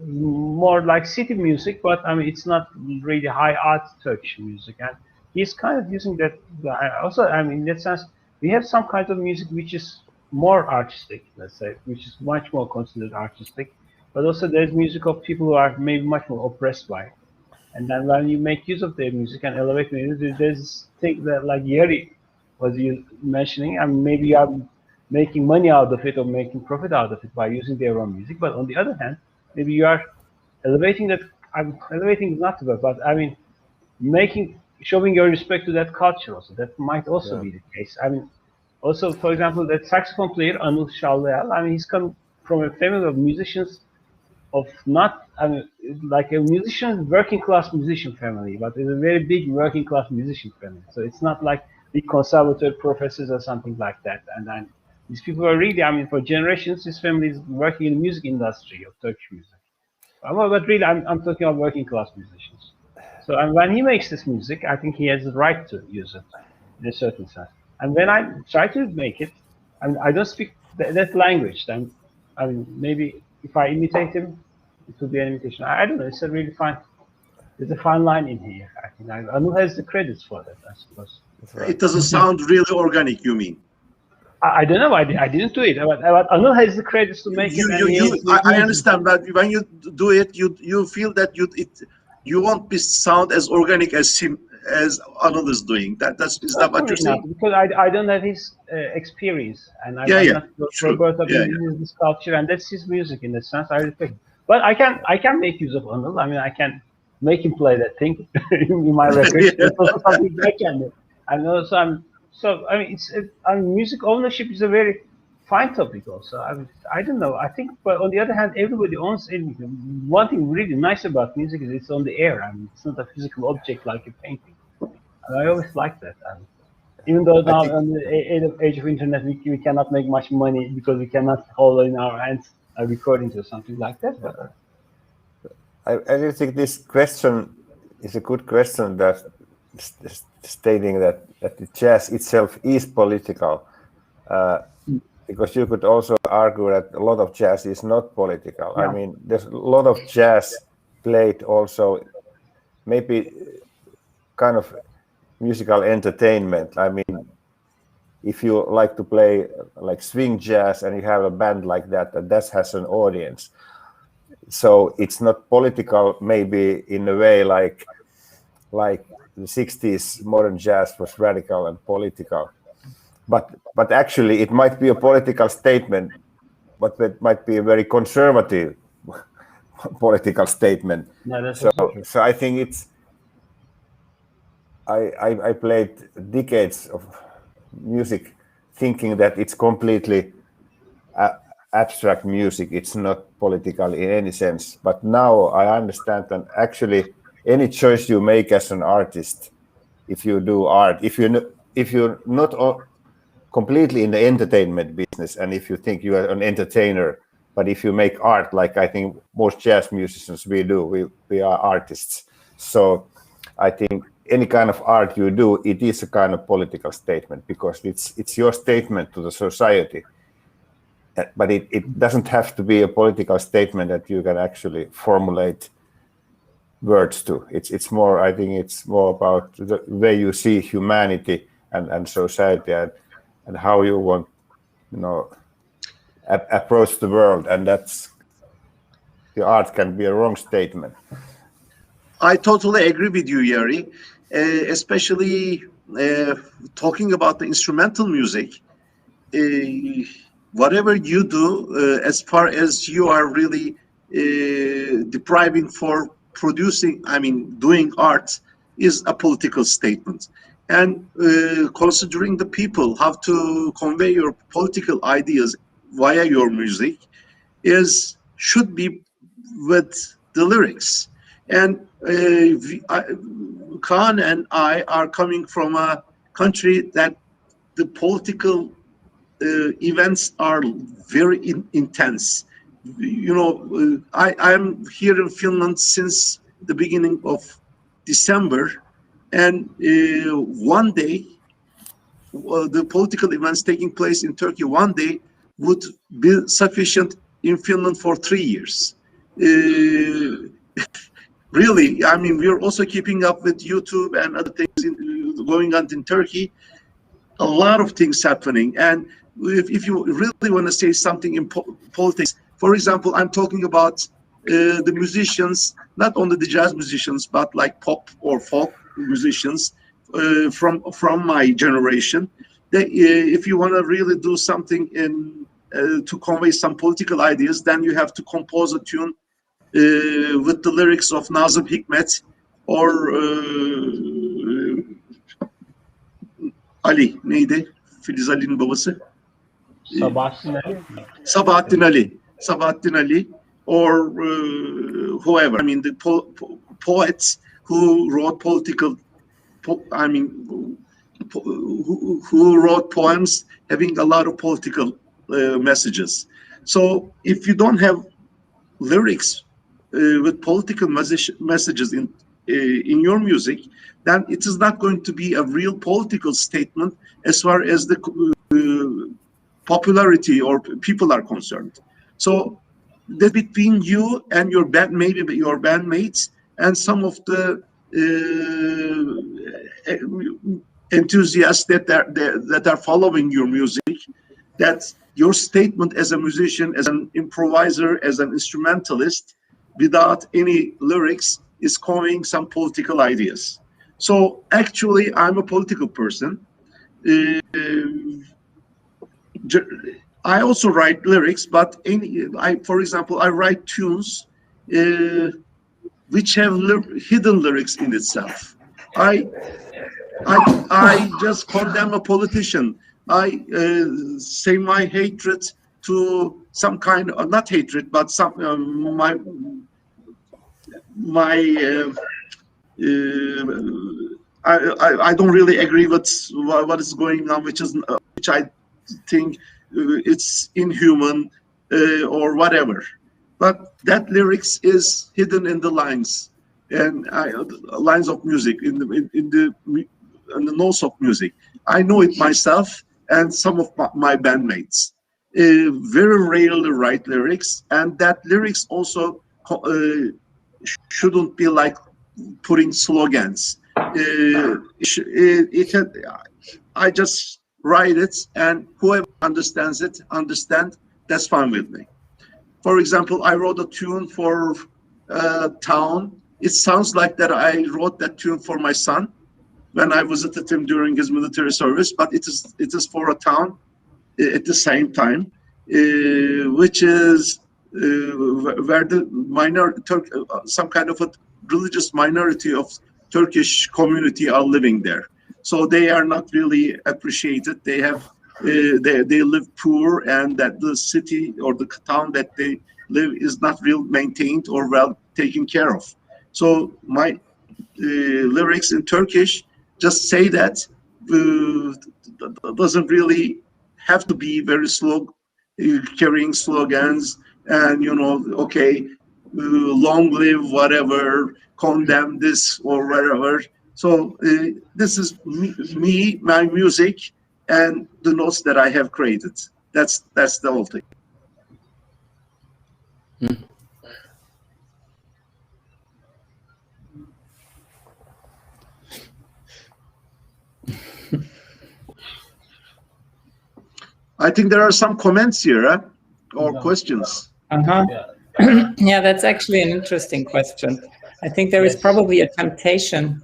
more like city music, but I mean, it's not really high art Turkish music, and he's kind of using that. Also, I mean, in that sense, we have some kind of music which is more artistic, let's say, which is much more considered artistic, but also there's music of people who are maybe much more oppressed by it. And then when you make use of their music and elevate music, there's this thing that like Jari was mentioning, I mean, maybe you are making money out of it or making profit out of it by using their own music, but on the other hand, maybe you are elevating that. Elevating is not the word, but I mean, showing your respect to that culture also. That might also be the case. I mean, also, for example, that saxophone player, Anıl Şallayal, I mean, he's come from a family of musicians of not, I mean, like a musician, working class musician family, but it's a very big working class musician family. So it's not like big conservative professors or something like that. And then these people are really, I mean, for generations, this family is working in the music industry of Turkish music. But really, I'm talking about working class musicians. So and when he makes this music, I think he has the right to use it in a certain sense. And when I try to make it, and I don't speak that language, then I mean, maybe if I imitate him, it would be an imitation. I don't know. It's a really fine. There's a fine line in here. I think Anıl has the credits for that, I suppose. It doesn't sound really organic, you mean? I don't know. I didn't do it. But Anıl has the credits to make it. I understand, but when you do it, you feel that you won't be sound as organic as him. As Anıl is doing, is that what you're saying? Because I don't have his experience, and I'm not brought up in this culture, and that's his music in that sense. I respect, but I can make use of Anıl. I mean, I can make him play that thing in my record. That's also something I can do. And also, I mean, music ownership is a very fine topic. Also, I don't know. I think, but on the other hand, everybody owns anything. One thing really nice about music is it's on the air. I mean, it's not a physical object like a painting. And I always like that. Even though now on the age of internet, we cannot make much money because we cannot hold in our hands a recording or something like that. But I really think this question is a good question, that stating that the jazz itself is political. Because you could also argue that a lot of jazz is not political. I mean, there's a lot of jazz played also, maybe kind of musical entertainment. I mean, if you like to play like swing jazz and you have a band like that has an audience. So it's not political, maybe in a way like the 60s modern jazz was radical and political. But actually, it might be a political statement, but it might be a very conservative political statement. No, so I think it's. I played decades of music, thinking that it's completely abstract music. It's not political in any sense. But now I understand that actually, any choice you make as an artist, if you do art, if you're not completely in the entertainment business, and if you think you are an entertainer, But if you make art, like I think most jazz musicians we do, we are artists. So I think any kind of art you do, it is a kind of political statement, because it's your statement to the society. But it doesn't have to be a political statement that you can actually formulate words to. It's more, I think it's more about the way you see humanity and society, and how you want, approach the world, and that's the art can be a wrong statement. I totally agree with you, Jari, especially talking about the instrumental music. Whatever you do, as far as you are really depriving for doing art, is a political statement. And considering the people how to convey your political ideas via your music should be with the lyrics. And Kaan and I are coming from a country that the political events are very intense. I'm here in Finland since the beginning of December, and one day, the political events taking place in Turkey one day would be sufficient in Finland for 3 years. Really, we're also keeping up with YouTube and other things going on in Turkey. A lot of things happening, and if you really want to say something in politics, for example, I'm talking about the musicians, not only the jazz musicians, but like pop or folk musicians from my generation. If you want to really do something to convey some political ideas, then you have to compose a tune with the lyrics of Nazım Hikmet or Ali, neydi? Filiz Ali'nin babası. Sabahattin Ali, or whoever. The poets who wrote who wrote poems having a lot of political messages. So if you don't have lyrics with political messages in your music, then it is not going to be a real political statement as far as the popularity or people are concerned. So that between you and your band, maybe your bandmates and some of the enthusiasts that are following your music, that your statement as a musician, as an improviser, as an instrumentalist, without any lyrics, is conveying some political ideas. So actually, I'm a political person. I also write lyrics, but for example, I write tunes which have hidden lyrics in itself. I just condemn a politician. I say my hatred to some kind of, not hatred, but some I don't really agree with what is going on, which I think it's inhuman or whatever. But that lyrics is hidden in the lines and lines of music, in the notes of music. I know it myself and some of my bandmates. Very rarely write lyrics, and that lyrics also shouldn't be like putting slogans. I just write it, and whoever understands it, that's fine with me. For example, I wrote a tune for Town. It sounds like that I wrote that tune for my son when I visited him during his military service, but it is for a town at the same time, which is where the some kind of a religious minority of Turkish community are living there. So they are not really appreciated. They have they live poor, and that the city or the town that they live is not real maintained or well taken care of. So my lyrics in Turkish just say that doesn't really have to be very slow, carrying slogans and okay, long live whatever, condemn this or whatever. So this is me, my music, and the notes that I have created. That's the whole thing. I think there are some comments here, or questions. Yeah, that's actually an interesting question. I think there is probably a temptation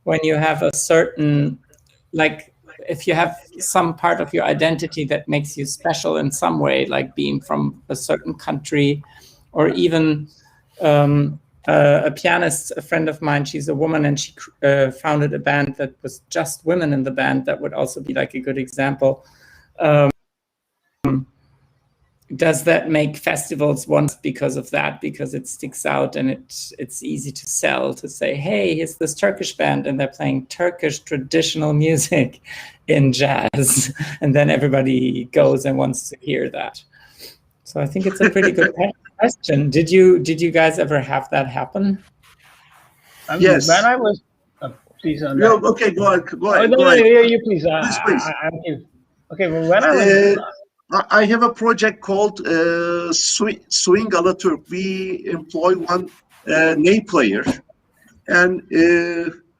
when you have a certain, like, if you have some part of your identity that makes you special in some way, like being from a certain country, or even a pianist, a friend of mine, she's a woman, and she founded a band that was just women in the band. That would also be like a good example. Does that make festivals once because of that? Because it sticks out and it's easy to sell, to say, hey, here's this Turkish band and they're playing Turkish traditional music in jazz, and then everybody goes and wants to hear that. So I think it's a pretty good question. Did you guys ever have that happen? Yes. When I was, please. No, okay, go ahead. No, you please. Please. Okay, well, when I was. I have a project called Swing Alaturk. We employ one ney player, and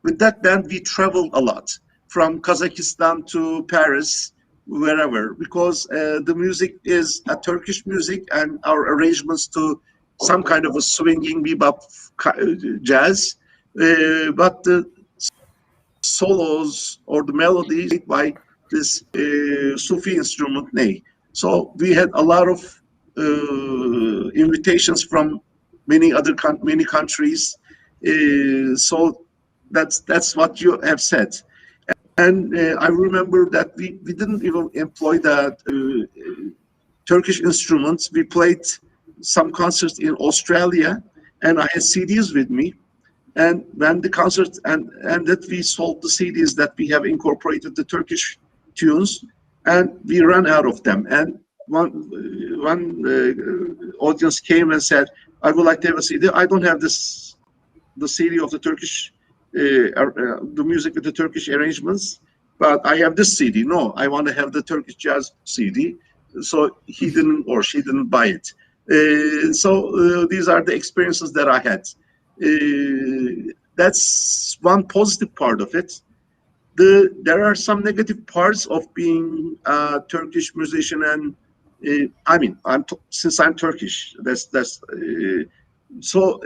with that band we traveled a lot, from Kazakhstan to Paris, wherever, because the music is a Turkish music, and our arrangements to some kind of a swinging bebop jazz, but the solos or the melodies by this Sufi instrument ney. So we had a lot of invitations from many countries. So that's what you have said. And I remember that we didn't even employ that Turkish instruments. We played some concerts in Australia, and I had CDs with me. And when the concert and that we sold the CDs, that we have incorporated the Turkish tunes, and we ran out of them. And one audience came and said, I would like to have a CD. I don't have the CD of the Turkish, the music with the Turkish arrangements, but I have this CD. No, I want to have the Turkish jazz CD. So he didn't, or she didn't buy it. So these are the experiences that I had. That's one positive part of it. There are some negative parts of being a Turkish musician, and I mean, since I'm Turkish, so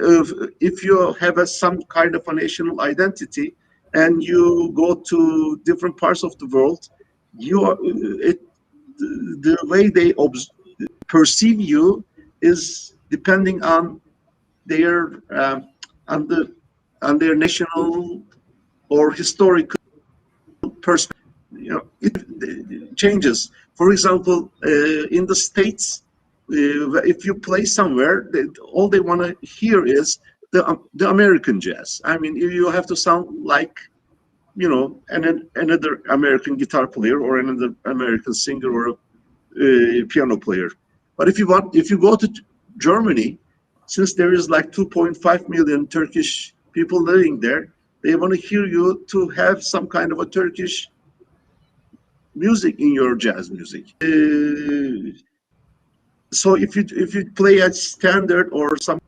if you have some kind of a national identity and you go to different parts of the world, the way they perceive you is depending on their national or historical perspective. It changes. For example, in the States, if you play somewhere, all they want to hear is the American jazz. I mean, you have to sound like, another American guitar player or another American singer or a piano player. But if you go to Germany, since there is like 2.5 million Turkish people living there, they want to hear you to have some kind of a Turkish music in your jazz music. So if you play a standard or some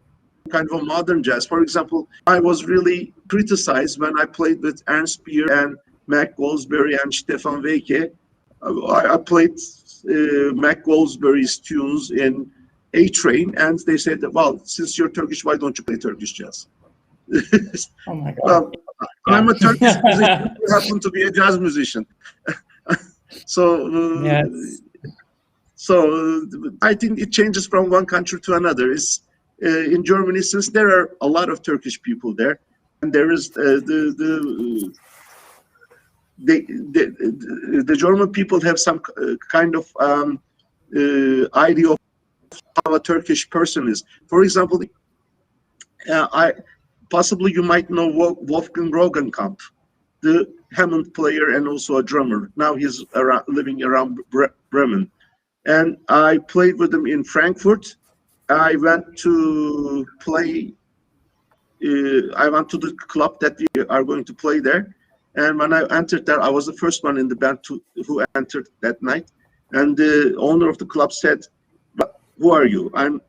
kind of a modern jazz, for example, I was really criticized when I played with Ernst Beer and Mac Goldsberry and Stefan Weike. I played Mac Goldsberry's tunes in A Train, and they said, well, since you're Turkish, why don't you play Turkish jazz? Oh my God. Well, I'm a Turkish musician who happen to be a jazz musician. So, so I think it changes from one country to another. It's in Germany, since there are a lot of Turkish people there, and there is the German people have some kind of idea of how a Turkish person is. For example, possibly you might know Wolfgang Rogenkamp, the Hammond player and also a drummer. Now he's living around Bremen. And I played with him in Frankfurt, I went to play. I went to the club that we are going to play there, and when I entered there, I was the first one in the band who entered that night. And the owner of the club said, "But who are you?" I'm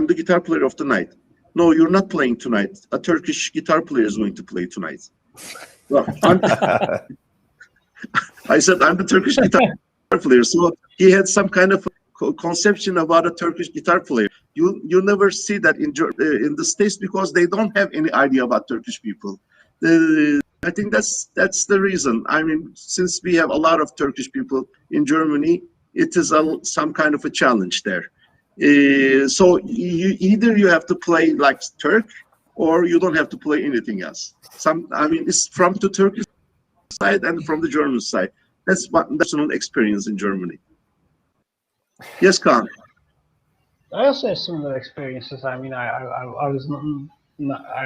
the guitar player of the night. "No, you're not playing tonight. A Turkish guitar player is going to play tonight." Well, I said, "I'm the Turkish guitar player." So he had some kind of conception about a Turkish guitar player. You never see that in the States because they don't have any idea about Turkish people. I think that's the reason. I mean, since we have a lot of Turkish people in Germany, it is some kind of a challenge there. So either you have to play like Turk, or you don't have to play anything else. I mean, it's from the Turkish side and from the German side. That's my personal experience in Germany. Yes, Kaan. I also have similar experiences. I mean, I was not,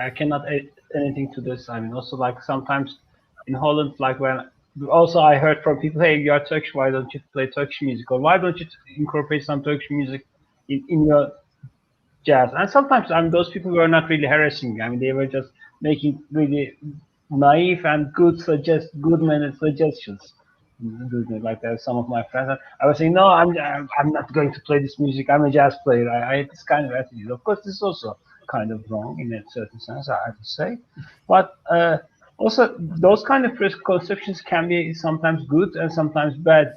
I cannot add anything to this. I mean, also like sometimes in Holland, like when also I heard from people, "Hey, you are Turkish. Why don't you play Turkish music? Or why don't you incorporate some Turkish music in your jazz?" And sometimes those people were not really harassing. I mean, they were just making really naive and good suggestions. Like some of my friends, I was saying, "No, I'm not going to play this music. I'm a jazz player." I had this kind of attitude. Of course, this is also kind of wrong in a certain sense, I have to say. But also, those kind of preconceptions can be sometimes good and sometimes bad.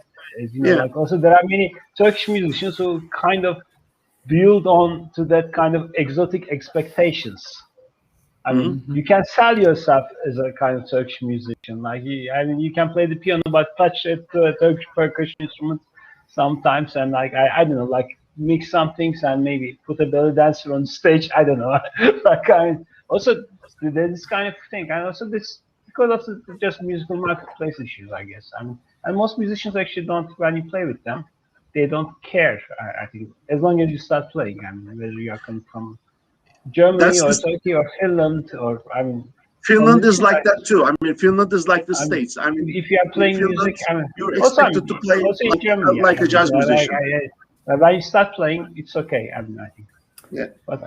As you know, Yeah. like also there are many Turkish musicians who kind of build on to that kind of exotic expectations. I mean, you can sell yourself as a kind of Turkish musician. Like, I mean, you can play the piano, but touch it to a Turkish percussion instrument sometimes, and like I don't know, like mix some things and maybe put a belly dancer on stage. I don't know. Like, I mean, also there's this kind of thing, and also this because of just musical marketplace issues, I guess. I mean, and most musicians actually don't, when you play with them, they don't care. I think as long as you start playing. I mean, whether you are coming from Germany or Turkey or Finland, or I mean, Finland is like that too. I mean, Finland is like the States. I mean, if you are playing music, I mean, you're also, expected to play also in Germany, like a jazz musician. When you start playing, it's okay. I mean, I think. Yeah. But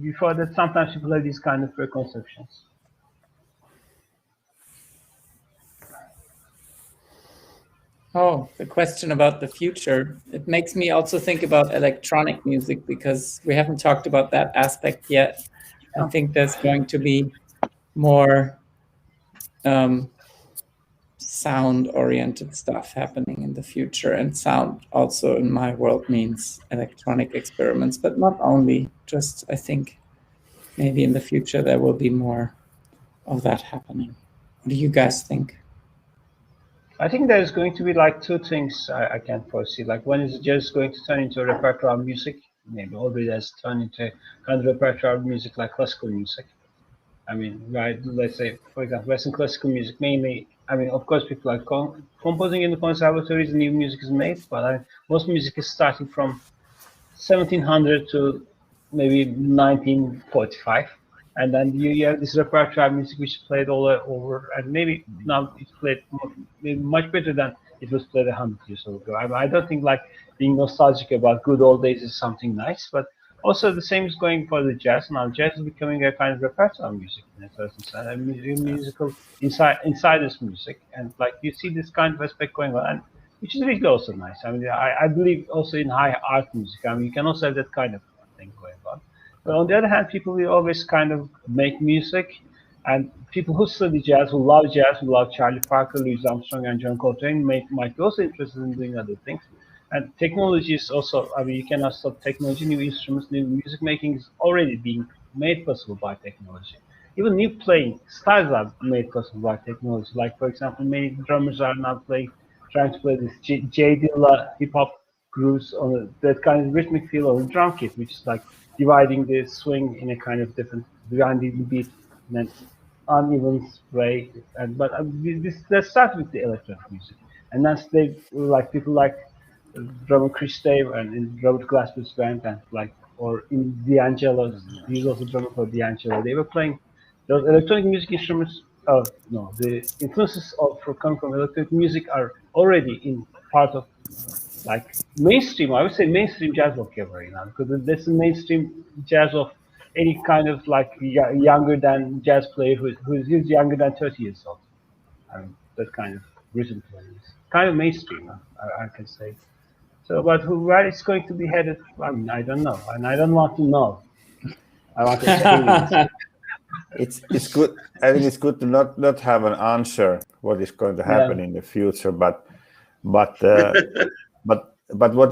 before that, sometimes people have these kind of preconceptions. Oh, the question about the future. It makes me also think about electronic music because we haven't talked about that aspect yet. I think there's going to be more sound-oriented stuff happening in the future, and sound also in my world means electronic experiments, but not only. Just I think maybe in the future there will be more of that happening. What do you guys think? I think there's going to be like two things I can foresee. Like one is just going to turn into a repertoire music. Maybe already has turned into kind of repertoire music like classical music. I mean, right? Let's say, for example, Western classical music mainly. I mean, of course, people are composing in the conservatories, new music is made, but most music is starting from 1700 to maybe 1945. And then you have this repertoire music which is played all over, and maybe now it's played much better than it was played 100 years ago. I don't think like being nostalgic about good old days is something nice, but also the same is going for the jazz. Now jazz is becoming a kind of repertoire music in a certain sense, a musical insiders music, and like you see this kind of aspect going on, and which is really also nice. I mean, I believe also in high art music. I mean, you can also have that kind of thing going on. But on the other hand, people will always kind of make music, and people who study jazz, who love Charlie Parker, Louis Armstrong, and John Coltrane, might be also interested in doing other things. And technology is also, I mean, you cannot stop technology. New instruments, new music making is already being made possible by technology. Even new playing styles are made possible by technology. Like, for example, many drummers are now trying to play this J Dilla hip hop grooves on that kind of rhythmic feel of a drum kit, which is like dividing the swing in a kind of different, grinding the beat in an uneven way. But let's start with the electronic music, and that's like people like drummer Chris Dave and in Robert Glasper's band, and like or in D'Angelo, he's also drummer for D'Angelo. They were playing those electronic music instruments. The influences coming from electronic music are already in part of like mainstream. I would say mainstream jazz vocabulary now, because this is mainstream jazz of any kind of like younger than jazz player who's younger than 30 years old. I mean, that kind of rhythm playing is kind of mainstream, I can say. So, but where it's going to be headed, I mean, I don't know, and I don't want to know. I want to experience. It's good. I think it's good to not have an answer what is going to happen in the future, but what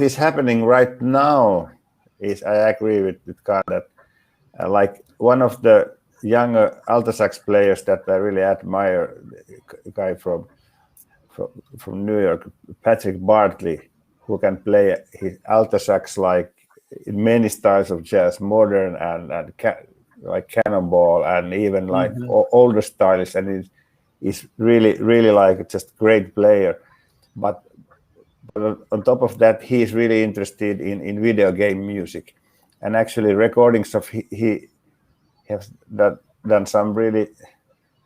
is happening right now is, I agree with Kaan that like one of the younger alto sax players that I really admire, a guy from New York, Patrick Bartley, who can play his alto sax like in many styles of jazz, modern and like cannonball, and even like older styles, and he's really like just great player. But on top of that, he's really interested in video game music, and actually recordings of he has done some really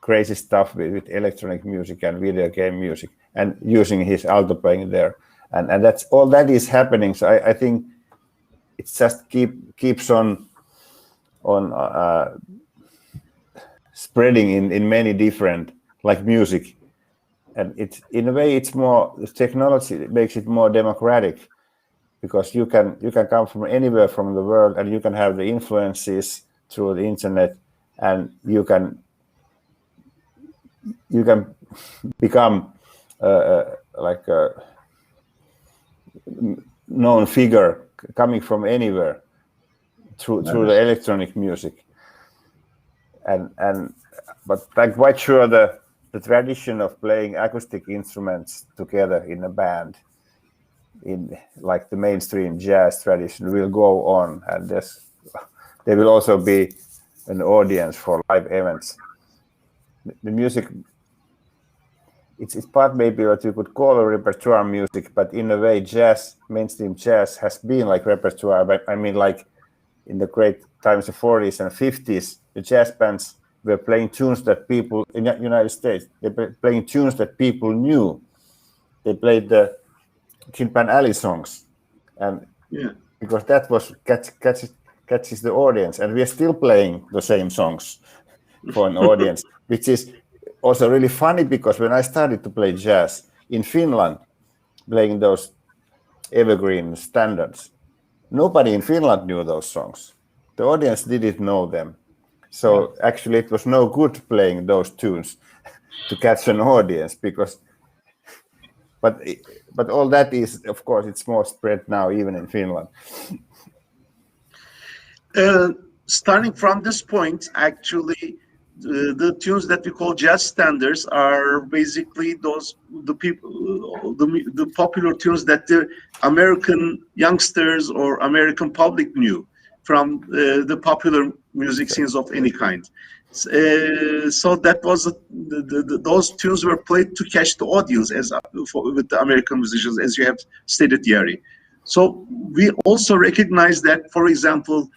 crazy stuff with electronic music and video game music, and using his alto playing there, and that's all that is happening. So I think it's just keeps on spreading in many different like music, and it's in a way it's more, the technology makes it more democratic, because you can come from anywhere from the world, and you can have the influences through the internet, and you can become like a known figure coming from anywhere through the electronic music, but I'm quite sure the tradition of playing acoustic instruments together in a band, in like the mainstream jazz tradition, will go on, and there will also be an audience for live events. The music, it's part maybe what you could call a repertoire music, but in a way jazz, mainstream jazz has been like repertoire. But I mean, like in the great times of 40s and 50s, the jazz bands were playing tunes that people in the United States, they were playing tunes that people knew. They played the Tin Pan Alley songs, and because that was catches the audience, and we are still playing the same songs for an audience, which is also really funny, because when I started to play jazz in Finland, playing those evergreen standards, nobody in Finland knew those songs. The audience didn't know them. So actually it was no good playing those tunes to catch an audience, because but all that is, of course, it's more spread now even in Finland. Starting from this point, actually, the tunes that we call jazz standards are basically the popular tunes that the American youngsters or American public knew from the popular music scenes of any kind. So that was those tunes were played to catch the audience with the American musicians, as you have stated, Jari. So we also recognize that, for example,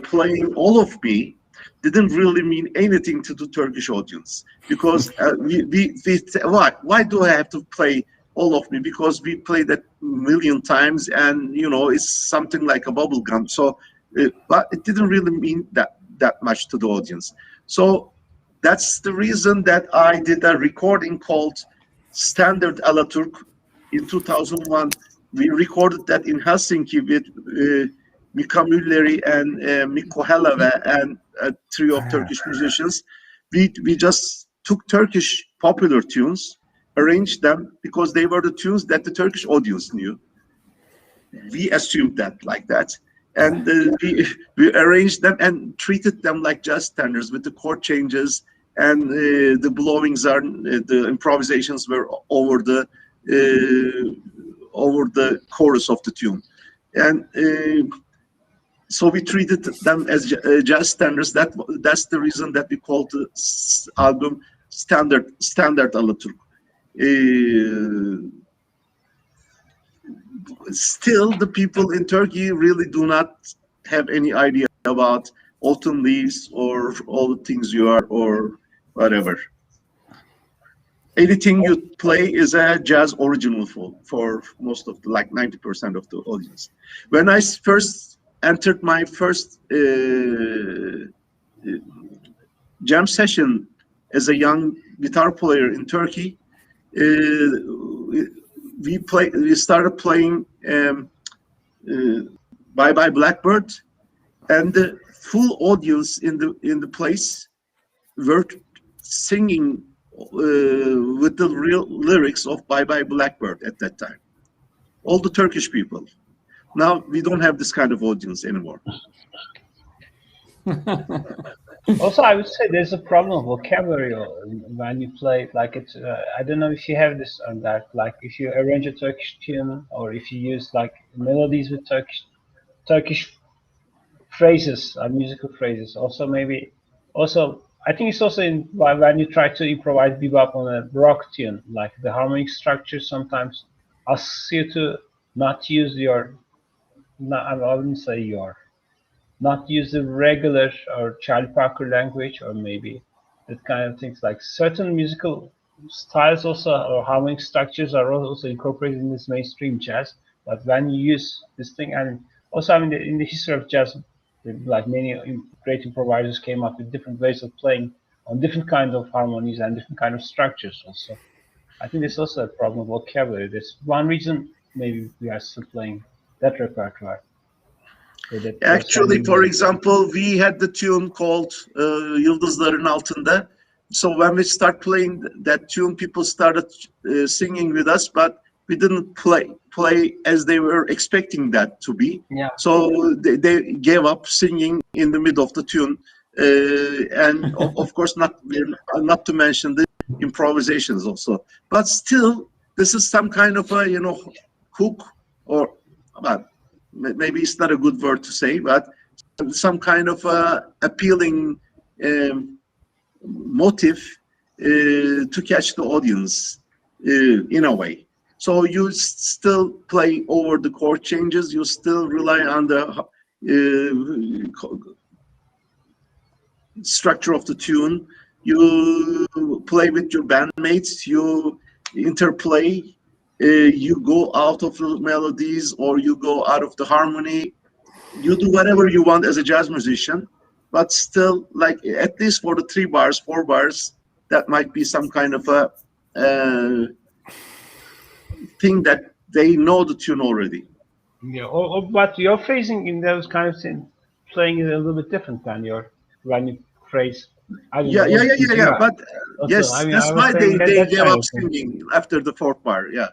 playing All of Me didn't really mean anything to the Turkish audience, because why do I have to play All of Me? Because we played that a million times, and it's something like a bubble gum. So, but it didn't really mean that much to the audience. So that's the reason that I did a recording called Standard Alaturk in 2001. We recorded that in Helsinki with Mika Mülleri and Mikko Helave and a trio of Turkish musicians. We just took Turkish popular tunes, arranged them because they were the tunes that the Turkish audience knew. We assumed that like that. And we arranged them and treated them like jazz standards with the chord changes, and the blowings the improvisations were over the chorus of the tune. And so we treated them as jazz standards. That's the reason that we called the album Standard Alaturk. Still, the people in Turkey really do not have any idea about Autumn Leaves or All the Things You Are or whatever. anything you play is a jazz original for most of the, like 90% of the audience. When I first entered my first jam session as a young guitar player in Turkey, we started playing Bye Bye Blackbird, and the full audience in the place were singing with the real lyrics of Bye Bye Blackbird at that time. All the Turkish people. Now we don't have this kind of audience anymore. Also, I would say there's a problem of vocabulary when you play. Like it's, I don't know if you have this or that. Like if you arrange a Turkish tune, or if you use like melodies with Turkish phrases, musical phrases. Also, maybe, I think it's also when you try to improvise bebop on a rock tune, like the harmonic structure sometimes asks you to not use I wouldn't say not use the regular or Charlie Parker language, or maybe that kind of things. Like certain musical styles also, or harmonic structures are also incorporated in this mainstream jazz. But when you use this thing, and also in the history of jazz, like many great improvisers came up with different ways of playing on different kinds of harmonies and different kind of structures also. I think there's also a problem of vocabulary. There's one reason maybe we are still playing that repertoire. Actually, for example, we had the tune called Yıldızların Altında. So when we start playing that tune, people started singing with us, but we didn't play as they were expecting that to be. Yeah. So they gave up singing in the middle of the tune, and of course not to mention the improvisations also. But still, this is some kind of a hook, or maybe it's not a good word to say, but some kind of appealing motive to catch the audience in a way. So you still play over the chord changes. You still rely on the structure of the tune. You play with your bandmates. You interplay. You go out of the melodies, or you go out of the harmony. You do whatever you want as a jazz musician, but still, like at least for the 3 bars, 4 bars, that might be some kind of a thing that they know the tune already. Yeah, but your phrasing in those kind of things, playing is a little bit different than when you phrase. Yeah. But also, yes, that's why they gave up singing after the 4th bar. Yeah.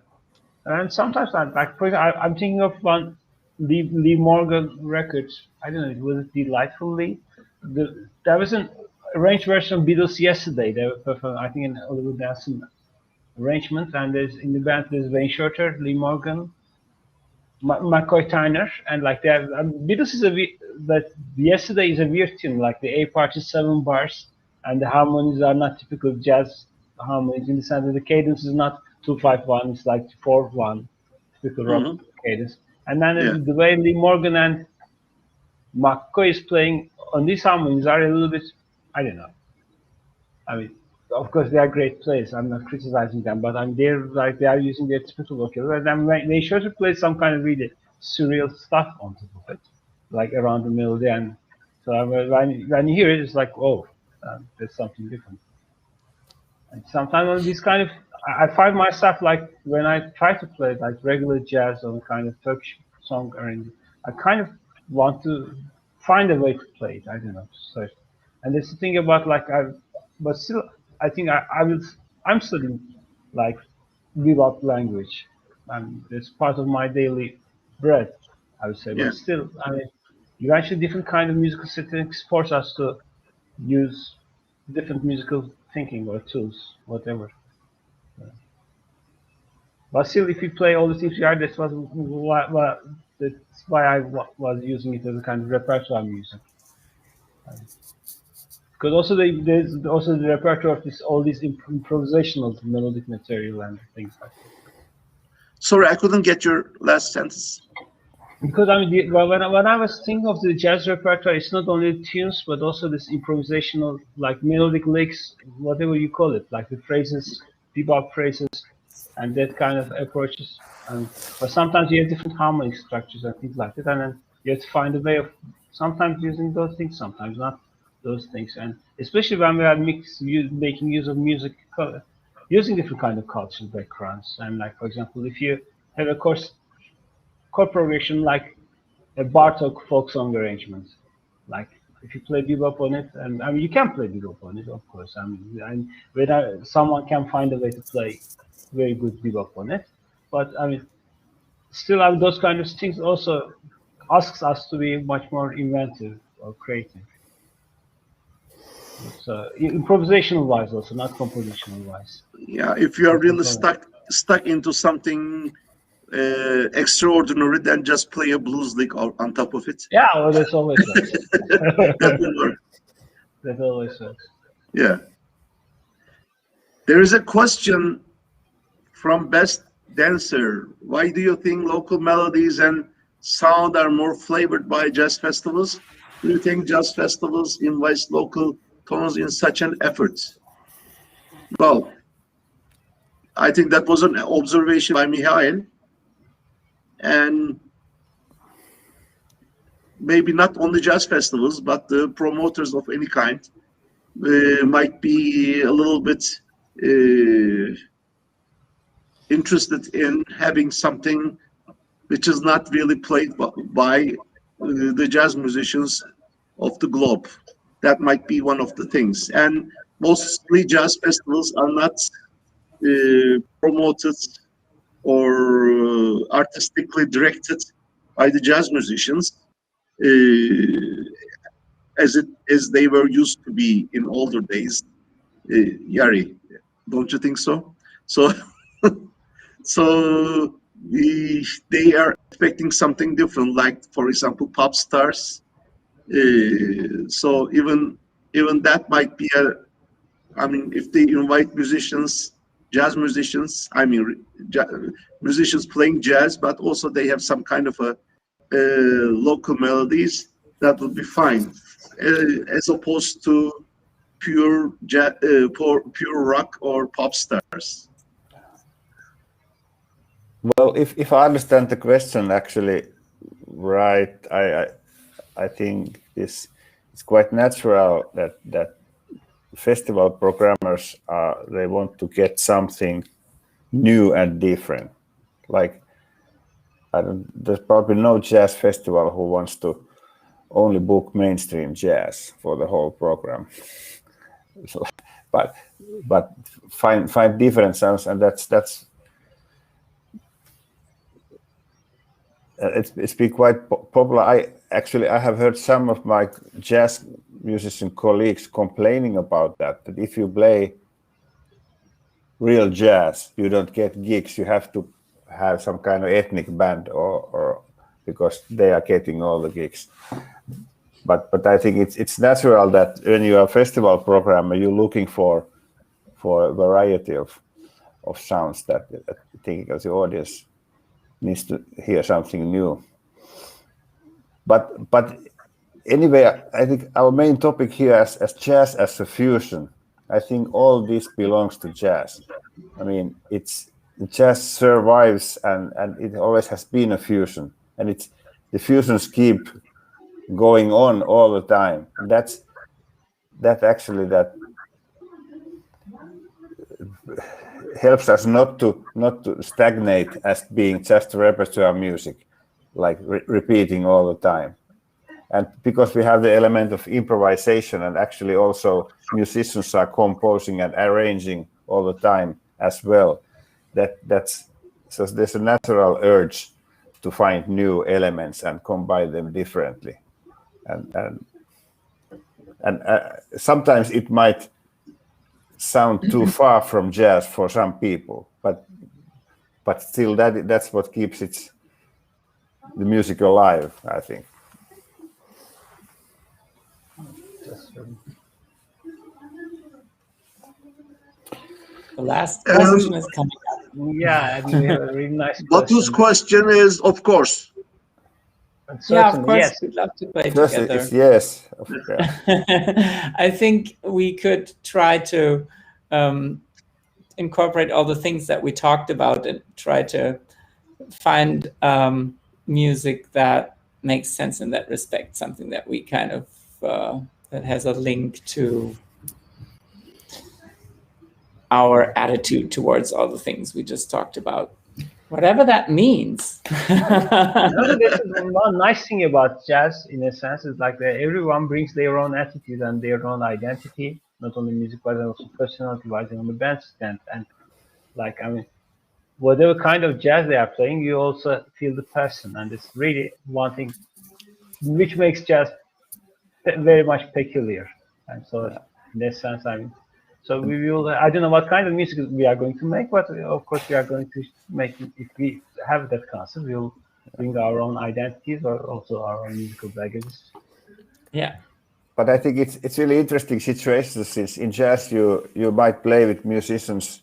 And sometimes, I'm thinking of one Lee Morgan record. I don't know, was it Delightfully? There was an arranged version of Beatles Yesterday. They were performed, I think, in Oliver Nelson arrangement. And in the band there's Wayne Shorter, Lee Morgan, McCoy Tyner, and like that. Beatles is that Yesterday is a weird tune. Like the A part is 7 bars, and the harmonies are not typical jazz harmonies in the sense that the cadence is not 2-5-1, it's like 4-1, typical rock cadence. And then the way Lee Morgan and McCoy is playing on these harmonies are a little bit, I don't know. I mean, of course they are great players. I'm not criticizing them, but they are using their typical vocabulary. And then they sure to play some kind of really surreal stuff on top of it, like around the melody. And so when you hear it, it's like, oh, there's something different. And sometimes on this kind of, I find myself like when I try to play like regular jazz on kind of Turkish song arrangement, I kind of want to find a way to play it. I don't know. So, and there's the thing about like but still, I think I'm studying like bebop language, and it's part of my daily bread, I would say. But still, I mean, eventually different kind of musical settings force us to use different musical thinking or tools, whatever. But still, if you play all the CPR, that's why I was using it as a kind of repertoire music. Because also there's also the repertoire of all these improvisational melodic material and things like that. Sorry, I couldn't get your last sentence. Because I mean, when I was thinking of the jazz repertoire, it's not only tunes, but also this improvisational, like melodic licks, whatever you call it, like the phrases bebop phrases and that kind of approaches. But sometimes you have different harmonic structures and things like that, and then you have to find a way of sometimes using those things, sometimes not those things. And especially when we are making use of music, using different kind of cultural backgrounds. And like, for example, if you have a chord progression like a Bartok folk song arrangement, like if you play bebop on it, and I mean you can play bebop on it, of course. And when someone can find a way to play very good bebop on it, but I mean, still, those kind of things also asks us to be much more inventive or creative. So improvisational wise, also not compositional wise. Yeah, if you are really stuck into something extraordinary, then just play a blues lick on top of it. Yeah, well, that's always works. That will work. That always works. Yeah. There is a question from Best Dancer. Why do you think local melodies and sound are more flavored by jazz festivals? Do you think jazz festivals invite local tones in such an effort? Well, I think that was an observation by Michael. And maybe not only jazz festivals, but the promoters of any kind might be a little bit interested in having something which is not really played by the jazz musicians of the globe. That might be one of the things. And mostly jazz festivals are not promoted or artistically directed by the jazz musicians as they were used to be in older days. Jari, don't you think so? So they are expecting something different, like, for example, pop stars. So even that might be I mean, if they invite musicians, jazz musicians, I mean, musicians playing jazz, but also they have some kind of a local melodies, that would be fine, as opposed to pure rock or pop stars. Well, if I understand the question actually right, I think it's quite natural that festival programmers they want to get something new and different. Like, there's probably no jazz festival who wants to only book mainstream jazz for the whole program. So, but find different sounds, and that's it's been quite popular. I have heard some of my jazz musician colleagues complaining about that if you play real jazz, you don't get gigs. You have to have some kind of ethnic band, or because they are getting all the gigs. But I think it's natural that when you are a festival programmer, you're looking for a variety of sounds that I think the audience needs to hear something new. But anyway, I think our main topic here as jazz as a fusion, I think all this belongs to jazz. I mean, jazz survives, and it always has been a fusion, and the fusions keep going on all the time. And that actually helps us not to stagnate as being just repertoire music, like repeating all the time. And because we have the element of improvisation, and actually also musicians are composing and arranging all the time as well, so there's a natural urge to find new elements and combine them differently. And sometimes it might sound too far from jazz for some people, but still that's what keeps the music alive, I think. The last question is coming up. Yeah, I mean, we have a really nice Batu's question is, of course. Yeah, of course, yes. we'd love to play Yes, together. yes. I think we could try to incorporate all the things that we talked about and try to find music that makes sense in that respect, something that we kind of that has a link to our attitude towards all the things we just talked about, whatever that means. One nice thing about jazz, in a sense, is like that everyone brings their own attitude and their own identity, not only music-wise, but also personality-wise on the bandstand. And like, I mean, whatever kind of jazz they are playing, you also feel the person, and it's really one thing which makes jazz very much peculiar. And so, in that sense, I mean, so we will. I don't know what kind of music we are going to make, but of course we are going to make. If we have that concept, we'll bring our own identities or also our own musical baggages. Yeah. But I think it's really interesting situation, since in jazz you might play with musicians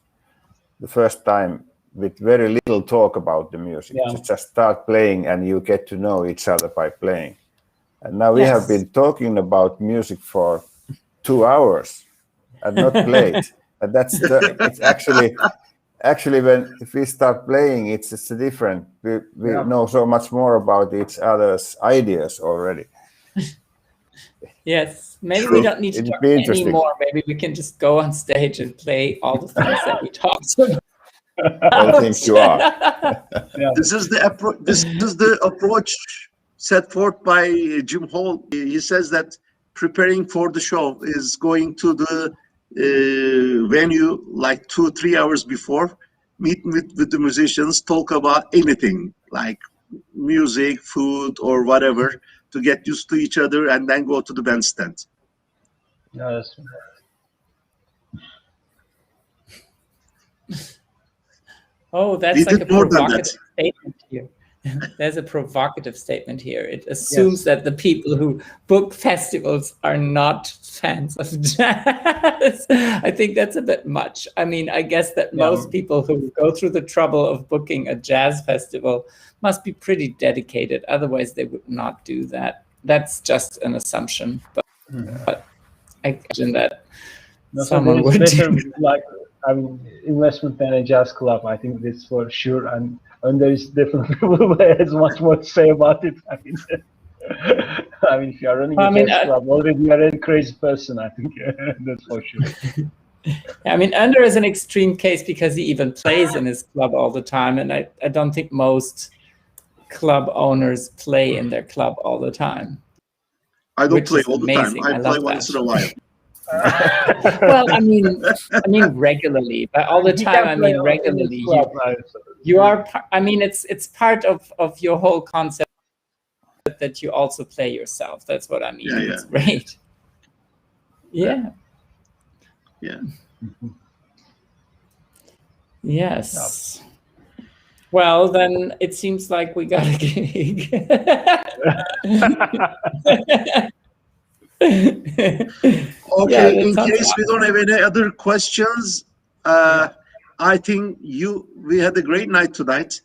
the first time with very little talk about the music. Yeah. Just start playing and you get to know each other by playing. And now we have been talking about music for 2 hours and not played. And that's it's actually if we start playing, it's different. We know so much more about each other's ideas already. Yes, maybe we don't need to talk anymore. Maybe we can just go on stage and play all the things that we talked about. I think you are. This is the approach. This is the approach set forth by Jim Hall. He says that preparing for the show is going to the venue like 2-3 hours before, meet with the musicians, talk about anything like music, food, or whatever, to get used to each other, and then go to the bandstand. Yes. Oh, that's like a provocative statement here. There's a provocative statement here. It assumes that the people who book festivals are not fans of jazz. I think that's a bit much. I mean, I guess that most people who go through the trouble of booking a jazz festival must be pretty dedicated. Otherwise, they would not do that. That's just an assumption. But I imagine that someone would do. Like, I mean, investment than a jazz club. I think this for sure. And there is definitely people who has much more to say about it. I mean, if you are running a jazz club, already you are a crazy person. I think that's for sure. I mean, Önder is an extreme case because he even plays in his club all the time, and I don't think most club owners play in their club all the time. I don't play all the time. I play once in a while. Well, I mean regularly, but all the time. I mean regularly. You are. I mean, it's part of your whole concept that you also play yourself. That's what I mean. Yeah, it's great. Yeah. Yeah. Yes. Well, then it seems like we got a gig. Okay, in case we don't have any other questions, I think we had a great night tonight,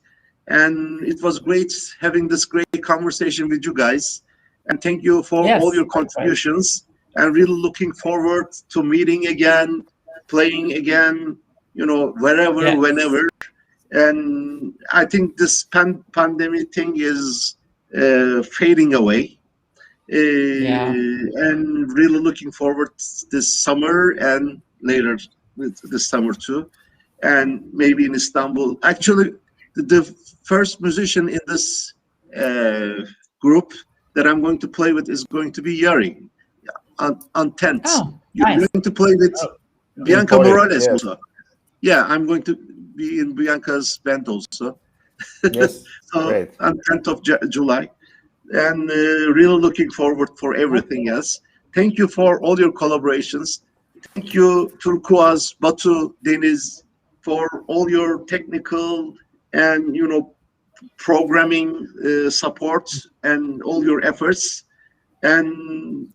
and it was great having this great conversation with you guys. And thank you for all your contributions. And really looking forward to meeting again, playing again, wherever, whenever. And I think this pandemic thing is fading away. And really looking forward this summer and later this summer too, and maybe in Istanbul. Actually, the first musician in this group that I'm going to play with is going to be Jari on 10th. You're going to play with Bianca Morales also. Yeah, I'm going to be in Bianca's band also. Yes, so great. On 10th of July. And really looking forward for everything else. Thank you for all your collaborations. Thank you, Turkuaz, Batu, Deniz, for all your technical and programming support and all your efforts. And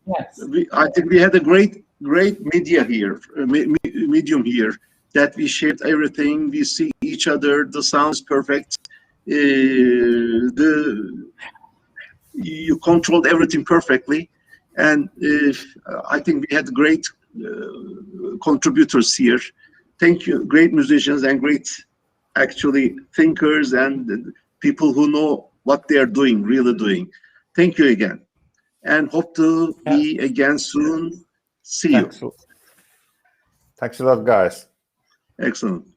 I think we had a great medium here that we shared everything. We see each other. The sound is perfect. You controlled everything perfectly, and I think we had great contributors here. thank you, great musicians and great actually thinkers and people who know what they are doing, really doing. Thank you again, and hope to be again soon. See you. Thanks a lot, guys. Excellent.